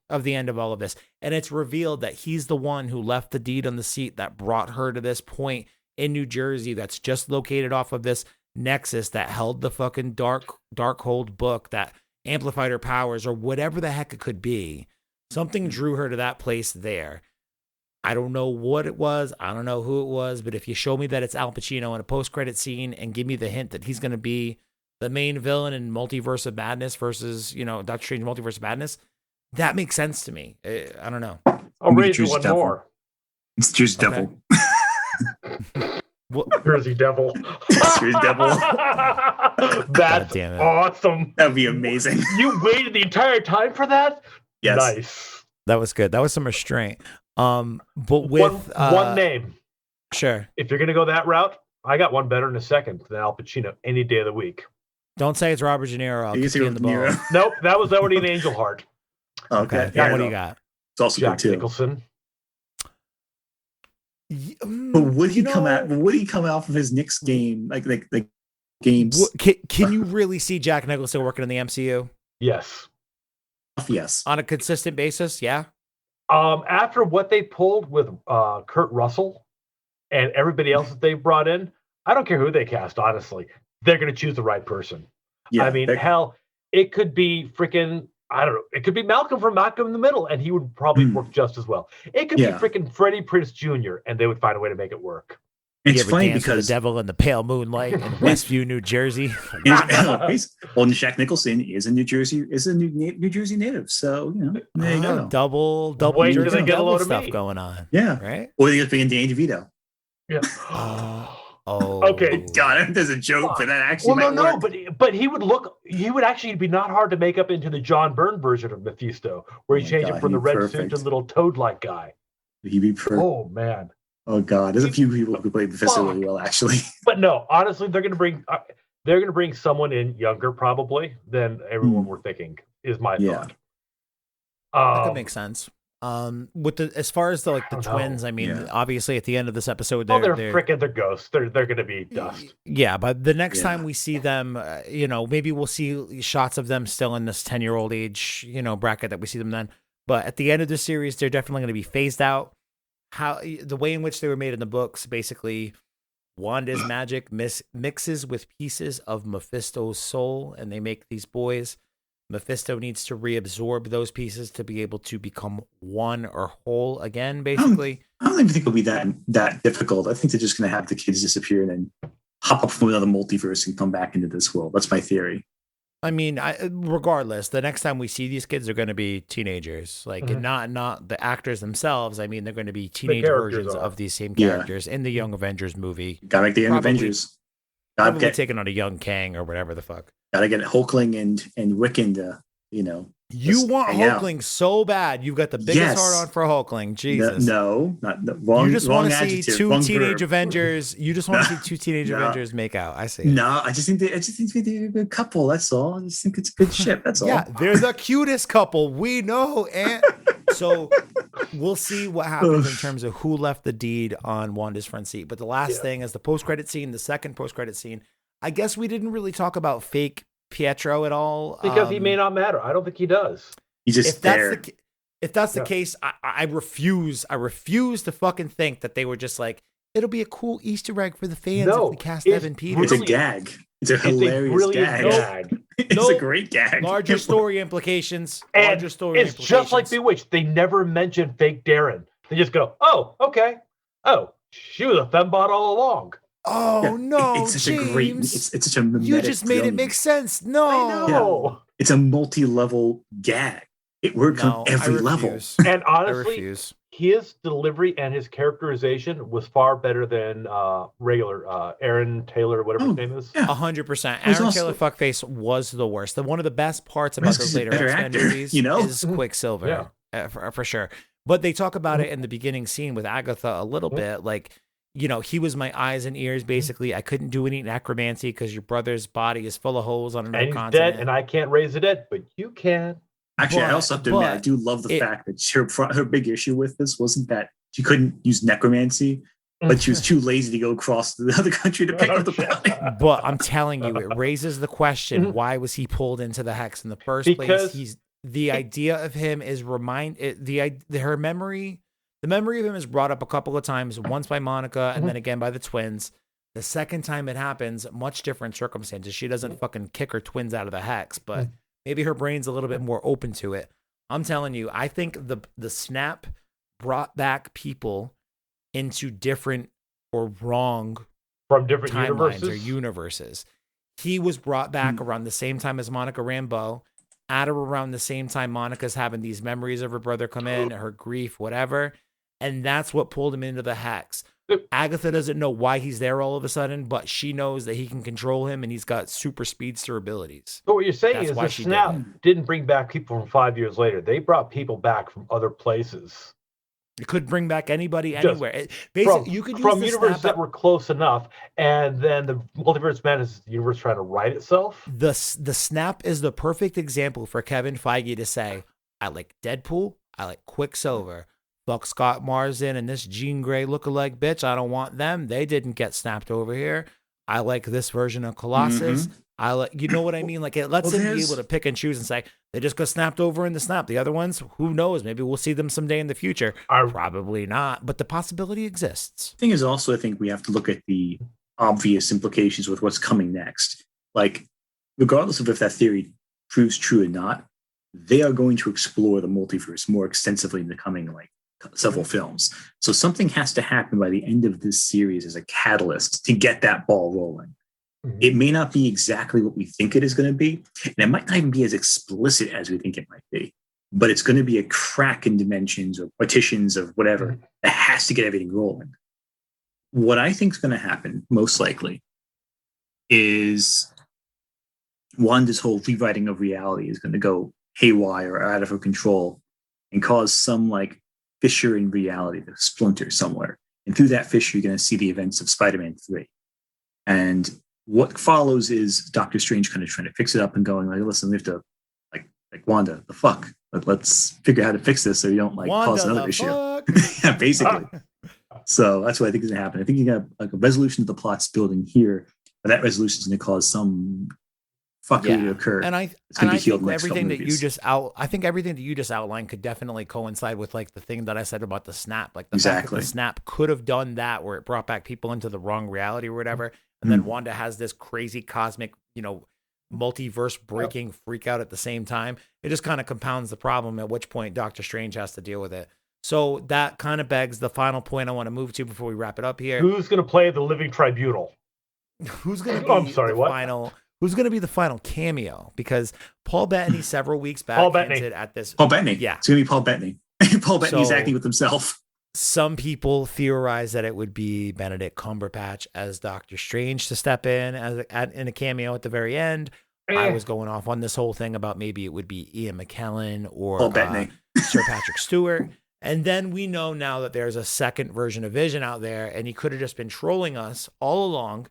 of the end of all of this. And it's revealed that he's the one who left the deed on the seat that brought her to this point in New Jersey that's just located off of this nexus that held the fucking Darkhold book that amplified her powers or whatever the heck it could be. Something drew her to that place there. I don't know what it was. I don't know who it was. But if you show me that it's Al Pacino in a post-credit scene and give me the hint that he's going to be the main villain in Multiverse of Madness versus, Doctor Strange Multiverse of Madness, that makes sense to me. I don't know. I'll raise you one more. It's Jersey Devil. Jersey Devil. Jersey Devil. That's awesome. That would be amazing. You waited the entire time for that? Yes. Nice. That was good. That was some restraint. But with one name. Sure. If you're gonna go that route, I got one better in a second than Al Pacino any day of the week. Don't say it's Robert De Niro. I'll kick you in the ball. Nope, that was already an Angel Heart. Okay. Yeah, what do you got? It's also Jack good too. Nicholson. But would he come out? Would he come out of his Knicks game like games? Can you really see Jack Nicholson working in the MCU? Yes. Yes. On a consistent basis, yeah. After what they pulled with Kurt Russell and everybody else that they brought in, I don't care who they cast. Honestly, they're going to choose the right person. Yeah. I mean, hell, it could be freaking. I don't know. It could be Malcolm from Malcolm in the Middle, and he would probably work just as well. It could be freaking Freddie Prinze Jr., and they would find a way to make it work. It's funny because the devil in the pale moonlight in Westview, New Jersey. Well, Jack Nicholson is a New Jersey native, so there you go. Double Jersey devil stuff going on. Yeah, right. Or they just bring in Danny DeVito. Yeah. Okay. God, there's a joke, but that actually but he would actually be not hard to make up into the John Byrne version of Mephisto, where he changed him from the red suit to little toad-like guy. He'd be perfect. Oh man. Oh God, there's a few people who play Mephisto really well, actually. But no, honestly, they're going to bring someone in younger probably than everyone we're thinking. Is my thought. That could make sense. As far as the twins, I mean, obviously at the end of this episode, they're ghosts. They're going to be dust. Yeah, but the next time we see them, maybe we'll see shots of them still in this 10-year-old age, bracket that we see them then. But at the end of the series, they're definitely going to be phased out. How the way in which they were made in the books, basically, Wanda's magic mixes with pieces of Mephisto's soul, and they make these boys. Mephisto needs to reabsorb those pieces to be able to become one or whole again, basically. I don't even think it'll be that difficult. I think they're just going to have the kids disappear and then hop up from another multiverse and come back into this world. That's my theory. I mean, regardless, the next time we see these kids, they're going to be teenagers. Not the actors themselves. I mean, they're going to be teenage versions of these same characters in the Young Avengers movie. Gotta make the Young Avengers. Probably taking on a young Kang or whatever the fuck. Gotta get Hulkling and Wiccan to, You want Hulkling so bad. You've got the biggest heart on for Hulkling. Jesus. No, not the wrong. You just want to see two teenage Avengers. You just want to see two teenage Avengers make out. I see. No, I just think they're a good couple. That's all. I just think it's a good ship. That's all. Yeah, they're the cutest couple we know. And so we'll see what happens in terms of who left the deed on Wanda's front seat. But the last thing is the post-credit scene, the second post-credit scene. I guess we didn't really talk about fake Pietro at all. Because he may not matter. I don't think he does. He's just there. If that's the case, I refuse. I refuse to fucking think that they were just like, it'll be a cool Easter egg for the fans if we cast Evan Peters. It's a gag. It's a hilarious gag. It's a great gag. Larger story implications. It's just like Bewitched. They never mention fake Darren. They just go, oh, okay. Oh, she was a fembot all along. Oh no! It's such James. a great. It's such a mimetic You just made film. it make sense. No, I know. It's a multi-level gag. It works on every level. And honestly, his delivery and his characterization was far better than regular Aaron Taylor, whatever his name is. 100%. Aaron Taylor fuckface was the worst. One of the best parts about those later X-Men movies is Quicksilver, for sure. But they talk about it in the beginning scene with Agatha a little bit, like. He was my eyes and ears, basically. I couldn't do any necromancy because your brother's body is full of holes on another continent. And he's dead, and I can't raise the dead, but you can. Actually, I also have to admit, I do love the fact that her big issue with this wasn't that she couldn't use necromancy, but she was too lazy to go across to the other country to pick up the body. But I'm telling you, it raises the question, why was he pulled into the Hex in the first place? The idea of him is her memory... The memory of him is brought up a couple of times, once by Monica and then again by the twins. The second time it happens, much different circumstances. She doesn't fucking kick her twins out of the Hex, but maybe her brain's a little bit more open to it. I'm telling you, I think the snap brought back people into different or wrong from different timelines or universes. He was brought back around the same time as Monica Rambeau. At or around the same time, Monica's having these memories of her brother come in, her grief, whatever. And that's what pulled him into the hex. Agatha doesn't know why he's there all of a sudden, but she knows that he can control him and he's got super speedster abilities. So what you're saying is the snap didn't bring back people from 5 years later. They brought people back from other places. It could bring back anybody anywhere. Basically, you could use from universes that were close enough, and then the multiverse madness, the universe trying to write itself. The snap is the perfect example for Kevin Feige to say, I like Deadpool, I like Quicksilver, fuck Scott Marsden and this Jean Grey lookalike bitch. I don't want them. They didn't get snapped over here. I like this version of Colossus. Mm-hmm. I like, you know what I mean? Like it lets him be able to pick and choose and say, they just got snapped over in the snap. The other ones, who knows? Maybe we'll see them someday in the future. Probably not, but the possibility exists. The thing is also, I think we have to look at the obvious implications with what's coming next. Like, regardless of if that theory proves true or not, they are going to explore the multiverse more extensively in the coming, like, several films. So something has to happen by the end of this series as a catalyst to get that ball rolling. It may not be exactly what we think it is going to be, and it might not even be as explicit as we think it might be, but it's going to be a crack in dimensions or partitions of whatever that has to get everything rolling. What I think is going to happen, most likely, is Wanda's whole rewriting of reality is going to go haywire or out of her control and cause some like fissure in reality, the splinter somewhere. And through that fissure, you're going to see the events of Spider-Man 3. And what follows is Doctor Strange kind of trying to fix it up and going like, listen, we have to like Wanda, the fuck. Let's figure out how to fix this so you don't like Wanda, cause another issue. Yeah, basically. So that's what I think is going to happen. I think you got like a resolution of the plot's building here, but that resolution is going to cause some fuckery to occur. And I think everything that you just outlined could definitely coincide with like the thing that I said about the snap. Like the fact that the snap could have done that where it brought back people into the wrong reality or whatever. And then Wanda has this crazy cosmic, multiverse breaking freak out at the same time. It just kind of compounds the problem, at which point Doctor Strange has to deal with it. So that kind of begs the final point I want to move to before we wrap it up here. Who's going to play the living tribunal? Who's going to be Who's going to be the final cameo? Because Paul Bettany several weeks back hinted at this. Paul Bettany. Yeah. It's going to be Paul Bettany. Paul Bettany's acting with himself. Some people theorize that it would be Benedict Cumberbatch as Doctor Strange to step in in a cameo at the very end. I was going off on this whole thing about maybe it would be Ian McKellen or Sir Patrick Stewart. And then we know now that there's a second version of Vision out there, and he could have just been trolling us all along.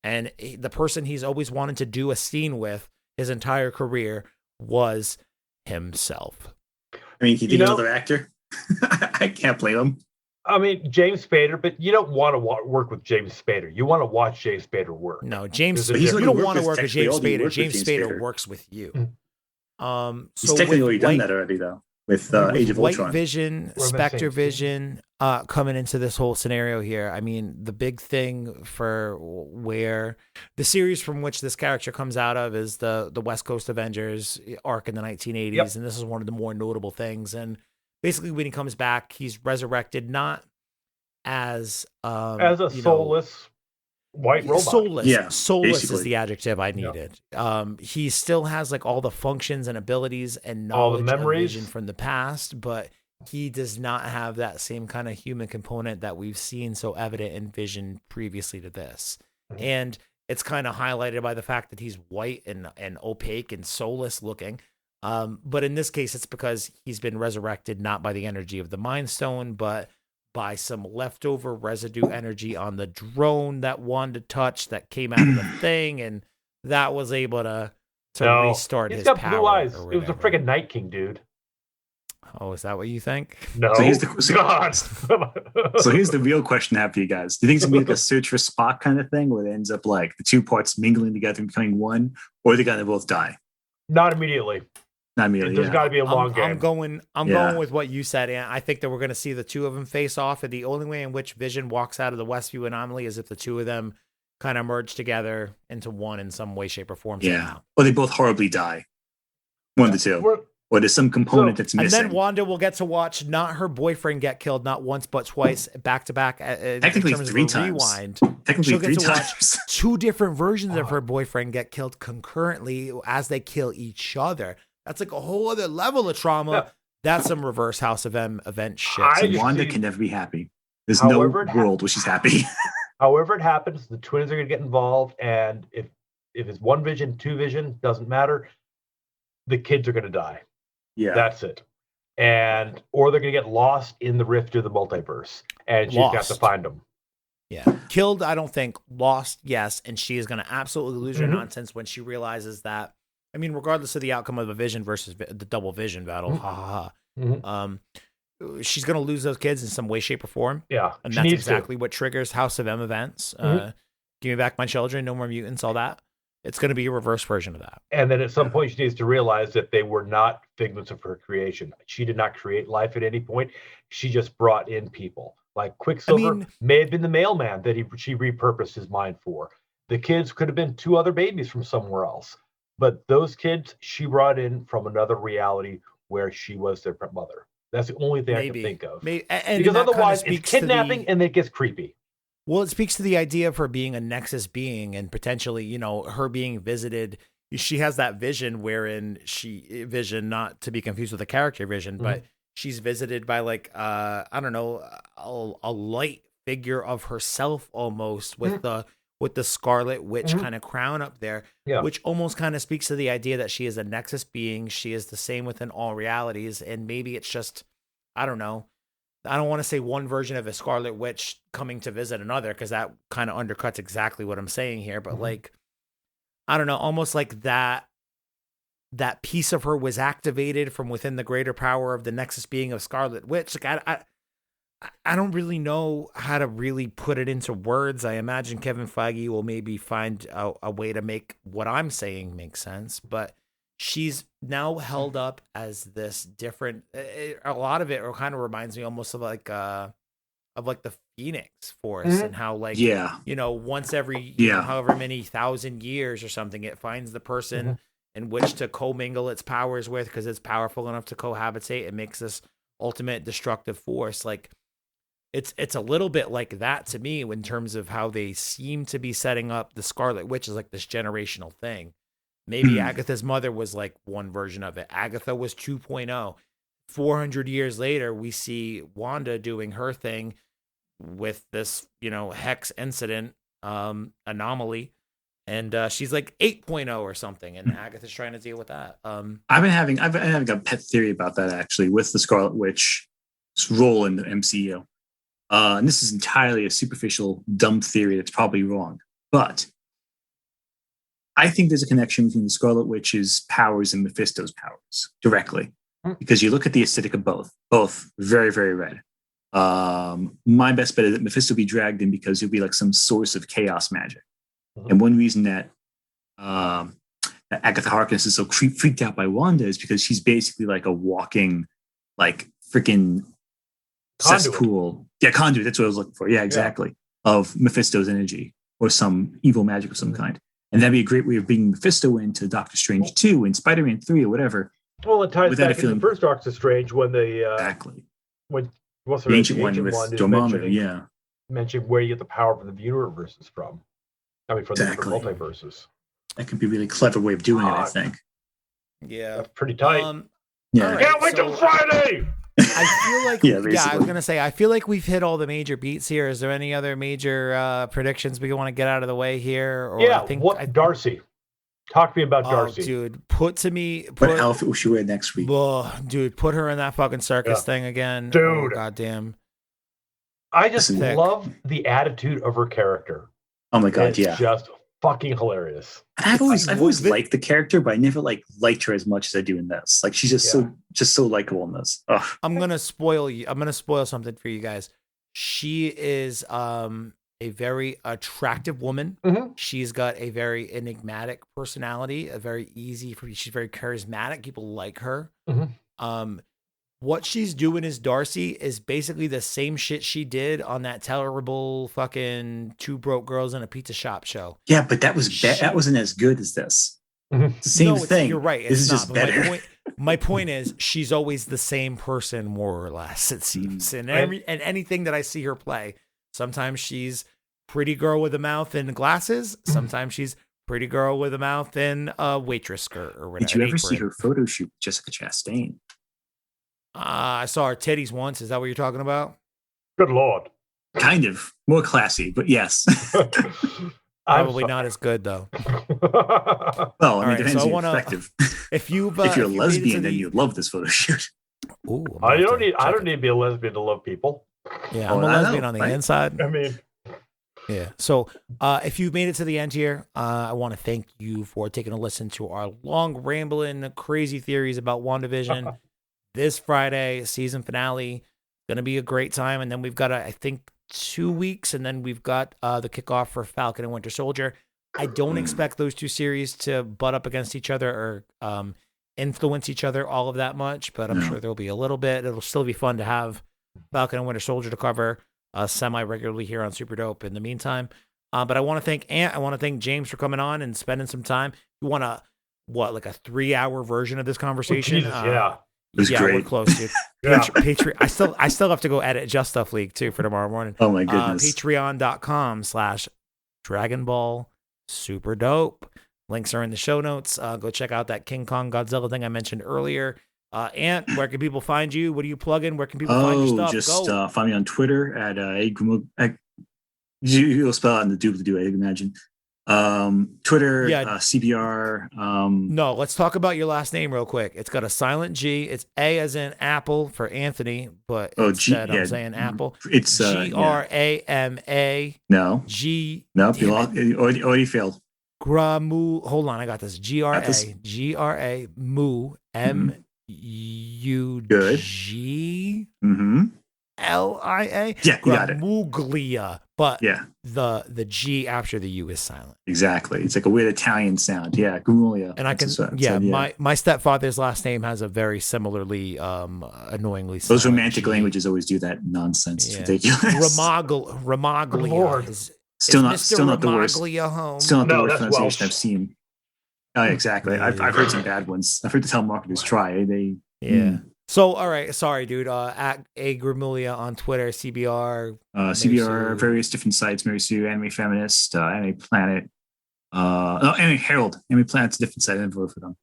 And the person he's always wanted to do a scene with his entire career was himself. I mean, he did another actor. I can't blame him. I mean, James Spader, but you don't want to work with James Spader. You want to watch James Spader work. No, you don't want to work with James Spader. James Spader works with you. He's technically already done that already, though, with Age of Ultron. White Vision, Spectre Vision coming into this whole scenario here. I mean, the big thing for where the series from which this character comes out of is the West Coast Avengers arc in the 1980s, and this is one of the more notable things. And basically, when he comes back, he's resurrected not as a soulless white robot. Soulless. Yeah, soulless basically is the adjective I needed. He still has like all the functions and abilities and knowledge, all the memories of Vision from the past, but he does not have that same kind of human component that we've seen so evident in Vision previously to this. Mm-hmm. And it's kind of highlighted by the fact that he's white and opaque and soulless looking. But in this case, it's because he's been resurrected not by the energy of the Mind Stone, but by some leftover residue energy on the drone that Wanda touched that came out of the thing, and that was able to restart his power. He's got blue eyes. It was a freaking Night King, dude. Oh, is that what you think? No. So here's the real question I have for you guys. Do you think it's going to be like a Search for Spock kind of thing where it ends up like the two parts mingling together and becoming one, or are they going to both die? Not immediately. There's got to be a long game. I'm going with what you said, and I think that we're going to see the two of them face off, and the only way in which Vision walks out of the Westview anomaly is if the two of them kind of merge together into one in some way, shape, or form. Yeah. Or they both horribly die. One of the two. or there's some component that's missing. And then Wanda will get to watch not her boyfriend get killed, not once but twice, back to back. Technically 3 times. Rewind. Technically She'll 3 get to times. watch 2 different versions of her boyfriend get killed concurrently as they kill each other. That's like a whole other level of trauma. Yeah. That's some reverse House of M event shit. Wanda can never be happy. There's no world where she's happy. However it happens, the twins are going to get involved, and if it's 1 vision, 2 vision, doesn't matter. The kids are going to die. Yeah, that's it. Or they're going to get lost in the rift of the multiverse, and she's got to find them. Yeah, killed. I don't think. Lost, yes, and she is going to absolutely lose her nonsense when she realizes that. I mean, regardless of the outcome of a vision versus the double vision battle, she's going to lose those kids in some way, shape, or form. Yeah, and that's exactly what triggers House of M events. Give me back my children, no more mutants, all that. It's going to be a reverse version of that. And then at some point, she needs to realize that they were not figments of her creation. She did not create life at any point. She just brought in people. Like Quicksilver may have been the mailman that she repurposed his mind for. The kids could have been 2 other babies from somewhere else. But those kids she brought in from another reality where she was their mother. That's the only thing I can think of. Because otherwise, it's kidnapping and it gets creepy. Well, it speaks to the idea of her being a Nexus being and potentially, her being visited. She has that vision wherein vision, not to be confused with a character vision, but she's visited by like, I don't know, a light figure of herself almost with the Scarlet Witch kind of crown up there, which almost kind of speaks to the idea that she is a Nexus being. She is the same within all realities. And maybe it's just, I don't know. I don't want to say one version of a Scarlet Witch coming to visit another, because that kind of undercuts exactly what I'm saying here. But like, I don't know, almost like that piece of her was activated from within the greater power of the Nexus being of Scarlet Witch. Like, I don't really know how to really put it into words. I imagine Kevin Feige will maybe find a way to make what I'm saying make sense, but she's now held up as this different. A lot of it kind of reminds me almost of like the Phoenix Force and how like once every however many 1,000 years or something, it finds the person in which to commingle its powers with, because it's powerful enough to cohabitate. It makes this ultimate destructive force. Like it's a little bit like that to me in terms of how they seem to be setting up the Scarlet Witch as like this generational thing. Maybe Agatha's mother was like one version of it. Agatha was 2.0. 400 years later, we see Wanda doing her thing with this, Hex incident anomaly. And she's like 8.0 or something. And Agatha's trying to deal with that. I've been having a pet theory about that, actually, with the Scarlet Witch's role in the MCU. And this is entirely a superficial, dumb theory that's probably wrong. But I think there's a connection between the Scarlet Witch's powers and Mephisto's powers directly, because you look at the aesthetic of both very, very red. My best bet is that Mephisto will be dragged in because he'll be like some source of chaos magic. And one reason that Agatha Harkness is so freaked out by Wanda is because she's basically like a walking, like freaking cesspool. Yeah, conduit. That's what I was looking for. Yeah, exactly. Yeah. Of Mephisto's energy or some evil magic of some kind. And that'd be a great way of bringing Mephisto into Doctor Strange 2 and Spider-Man 3 or whatever. Well, it ties back into the first Doctor Strange when when the ancient one with Dormammu, mentioning where you get the power from the universes from. I mean, from the different multiverses. That could be a really clever way of doing it, I think. Yeah. That's pretty tight. Right, can't wait till Friday! I feel like, I was going to say, I feel like we've hit all the major beats here. Is there any other major predictions we want to get out of the way here? Or Darcy. Talk to me about Darcy. Dude, what outfit will she wear next week? Dude, put her in that fucking circus thing again. Dude. Oh, goddamn. I just love the attitude of her character. Oh my God, it's just fucking hilarious. I've always liked the character, but I never liked her as much as I do in this. Like, she's just so likable in this. Ugh. I'm gonna spoil something for you guys. She is a very attractive woman. She's got a very enigmatic personality, she's very charismatic. People like her. What she's doing as Darcy is basically the same shit she did on that terrible fucking Two Broke Girls in a Pizza Shop show. Yeah, but that wasn't as good as this. It's the same thing. You're right. This is just better. my point is, she's always the same person, more or less, it seems. And anything that I see her play, sometimes she's pretty girl with a mouth and glasses. Sometimes she's pretty girl with a mouth and a waitress skirt or whatever. Did you ever see her photo shoot with Jessica Chastain? I saw her titties once. Is that what you're talking about? Good Lord. Kind of more classy, but yes. Probably not as good though. Well, I mean, it depends on your perspective. If you're a lesbian, then you love this photo shoot. Ooh, I don't need to be a lesbian to love people. Yeah, I'm a lesbian on the inside. I mean, yeah. So if you've made it to the end here, I want to thank you for taking a listen to our long, rambling, crazy theories about WandaVision. This Friday, season finale, going to be a great time. And then we've got, I think, 2 weeks, and then we've got the kickoff for Falcon and Winter Soldier. I don't expect those two series to butt up against each other or influence each other all of that much, but I'm sure there'll be a little bit. It'll still be fun to have Falcon and Winter Soldier to cover semi-regularly here on Super Dope in the meantime. But I want to thank Ant. I want to thank James for coming on and spending some time. You want a 3-hour version of this conversation? Jesus, yeah. Yeah, great. we're close, dude. Yeah. Patreon. I still have to go edit Justuff League too for tomorrow morning. Oh my goodness. Patreon.com/Dragon Ball Super Dope. Links are in the show notes. Go check out that King Kong Godzilla thing I mentioned earlier. Ant, where can people find you? What are you plugging? Where can people find your stuff? Just find me on Twitter at you'll spell out in the doobly-doo, I imagine. Twitter, CBR. No, let's talk about your last name real quick. It's got a silent G. It's A as in Apple for Anthony, but instead I'm saying Apple. It's Grama. No. G. Nope, you already failed. Gramu. Hold on, I got this. Gra. Mu. M-U-G. Mm-hmm. L-I-A. Yeah, you got it. Gramuglia, but yeah, the G after the U is silent. Exactly. It's like a weird Italian sound. Yeah, Gramuglia. And I can, my stepfather's last name has a very similarly, annoyingly. Those romantic languages always do that nonsense. It's ridiculous. Ramaglia. Still not the worst. Home? Still not the worst pronunciation I've seen. Oh, exactly. I've heard some bad ones. I've heard the telemarketers try. So, all right. Sorry, dude. At A Gramuglia on Twitter, CBR. CBR, various different sites, Mary Sue, Anime Feminist, Anime Planet. Anime Herald. Anime Planet's a different site. I didn't vote for them.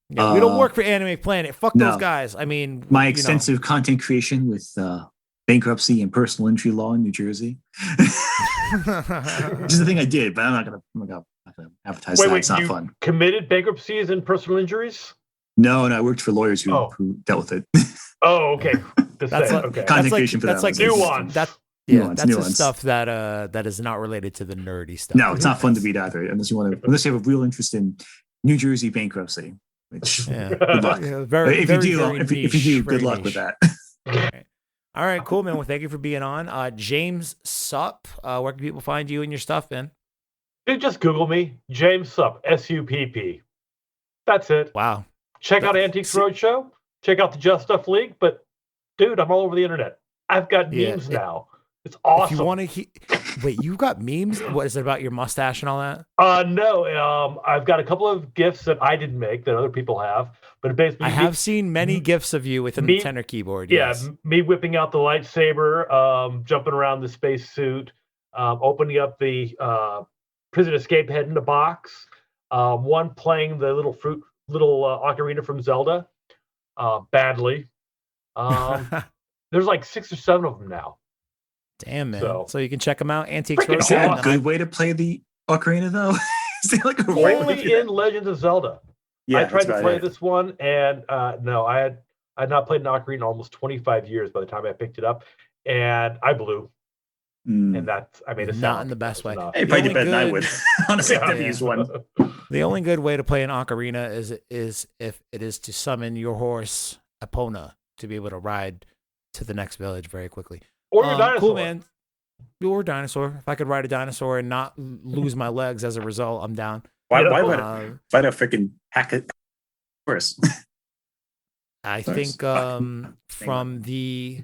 Yeah, we don't work for Anime Planet. Fuck those guys. I mean, my extensive content creation with bankruptcy and personal injury law in New Jersey. Which is the thing I did, but I'm not gonna advertise that. It's not fun. Committed bankruptcies and personal injuries? No, I worked for lawyers who dealt with it. Oh, okay. Content creation for that. That's like nuance. That's the stuff that is not related to the nerdy stuff. No, it's not fun to read either, unless you have a real interest in New Jersey bankruptcy. Which good luck. If you do, good luck with that. All right, cool, man. Well, thank you for being on. James Supp, where can people find you and your stuff, man? Just Google me, James Supp, Supp. That's it. Wow. Check out Antiques Roadshow. Check out the Justuff League. But, dude, I'm all over the internet. I've got memes now. It's awesome. If you want to wait, you've got memes? What is it about your mustache and all that? No. I've got a couple of GIFs that I didn't make that other people have. But basically, I have seen many GIFs of you with a Nintendo keyboard. Yeah, me whipping out the lightsaber, jumping around the spacesuit, opening up the prison escape head in the box. One playing the little ocarina from Zelda, badly. There's like 6 or 7 of them now. Damn, man. So you can check them out. Antiques Roadshow. Is that a good way to play the ocarina, though? Is it like only in Legends of Zelda? Yeah, I tried to play this one, and no, I had not played an ocarina in almost 25 years by the time I picked it up, and I blew. And I made a sound. Not in the best way. Hey, probably did better than I would. Honestly, I've never used one. The only good way to play an ocarina is if it is to summon your horse Epona to be able to ride to the next village very quickly. Or your dinosaur. Cool, man. Or dinosaur. If I could ride a dinosaur and not lose my legs as a result, I'm down. Why would I freaking hack it first? I think from the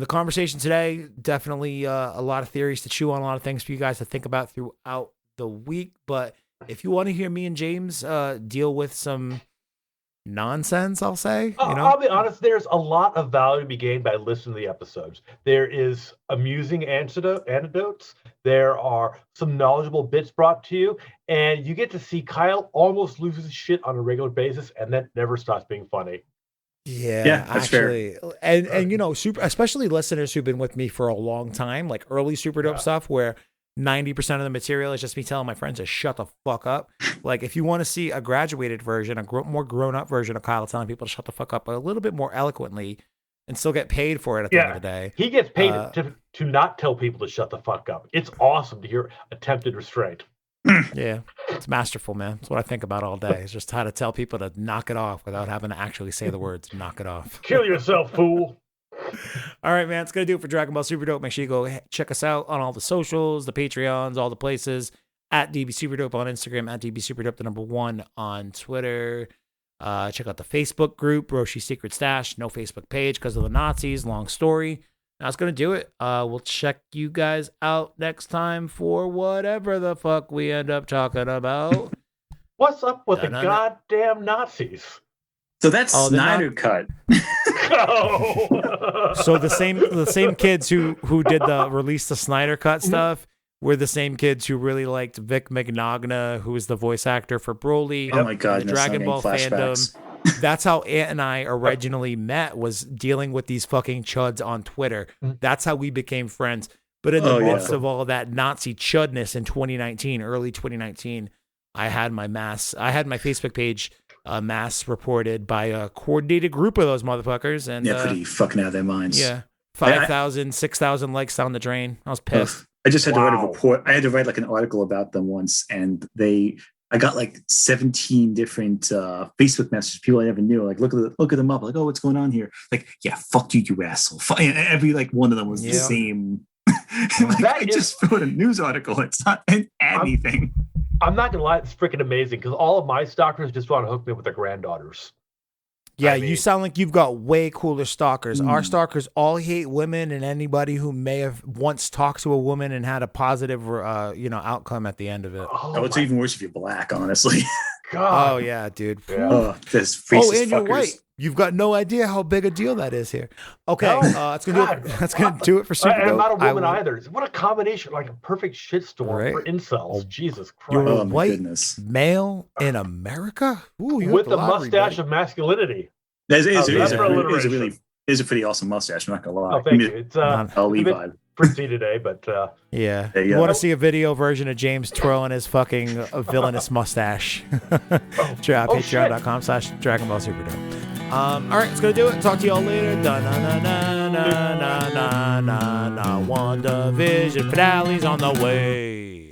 conversation today, definitely a lot of theories to chew on, a lot of things for you guys to think about throughout the week. But if you want to hear me and James deal with some nonsense, I'll say. I'll be honest, there's a lot of value to be gained by listening to the episodes. There is amusing anecdotes. There are some knowledgeable bits brought to you, and you get to see Kyle almost lose his shit on a regular basis, and that never stops being funny. Yeah, that's actually fair. And especially listeners who've been with me for a long time, like early Super Dope stuff where 90% of the material is just me telling my friends to shut the fuck up. Like, if you want to see a graduated version, more grown-up version of Kyle telling people to shut the fuck up a little bit more eloquently and still get paid for it at the end of the day. He gets paid to not tell people to shut the fuck up. It's awesome to hear attempted restraint. Yeah, it's masterful, man. That's what I think about all day. It's just how to tell people to knock it off without having to actually say the words, knock it off. Kill yourself, fool. All right, man. It's going to do it for Dragon Ball Super Dope. Make sure you go check us out on all the socials, the Patreons, all the places. At DB Super Dope on Instagram, at DB Super Dope, the #1 on Twitter. Check out the Facebook group, Roshi's Secret Stash. No Facebook page because of the Nazis. Long story. That's going to do it. We'll check you guys out next time for whatever the fuck we end up talking about. What's up with the goddamn Nazis? So that's Snyder Cut. So the same kids who did release the Snyder Cut stuff were the same kids who really liked Vic Mignogna, who was the voice actor for Broly. Oh my God, the Dragon Ball fandom. That's how Ant and I originally met, was dealing with these fucking chuds on Twitter. That's how we became friends. But in the midst of all that Nazi chudness in 2019, early 2019, I had my Facebook page mass reported by a coordinated group of those motherfuckers. And pretty fucking out of their minds. Yeah. 5,000, 6,000 likes down the drain. I was pissed. I just had to write a report. I had to write like an article about them once, and I got like 17 different Facebook messages, people I never knew. Like, look at them up. Like, oh, what's going on here? Like, yeah, fuck you, you asshole. Every like one of them was the same. I just wrote a news article. It's not anything. I'm not gonna lie, it's freaking amazing because all of my stalkers just want to hook me with their granddaughters. Yeah, you sound like you've got way cooler stalkers. Our stalkers all hate women and anybody who may have once talked to a woman and had a positive, outcome at the end of it. Oh, it's even worse if you're black, honestly. God. Oh yeah, dude. Yeah. And you're white. You've got no idea how big a deal that is here. Okay, that's gonna do it for Super Dope. I'm not a woman either. What a combination! Like a perfect shitstorm for incels. Jesus Christ! You're a white male in America. Ooh, with the mustache of masculinity. It is a pretty awesome mustache. I'm not gonna lie. Oh, thank you. It's vibe. Pretty today, but yeah. You want to see a video version of James twirling his fucking villainous mustache? Patreon.com/Dragon Ball Super Dope. All right, it's gonna do it. Talk to y'all later. WandaVision finale's on the way.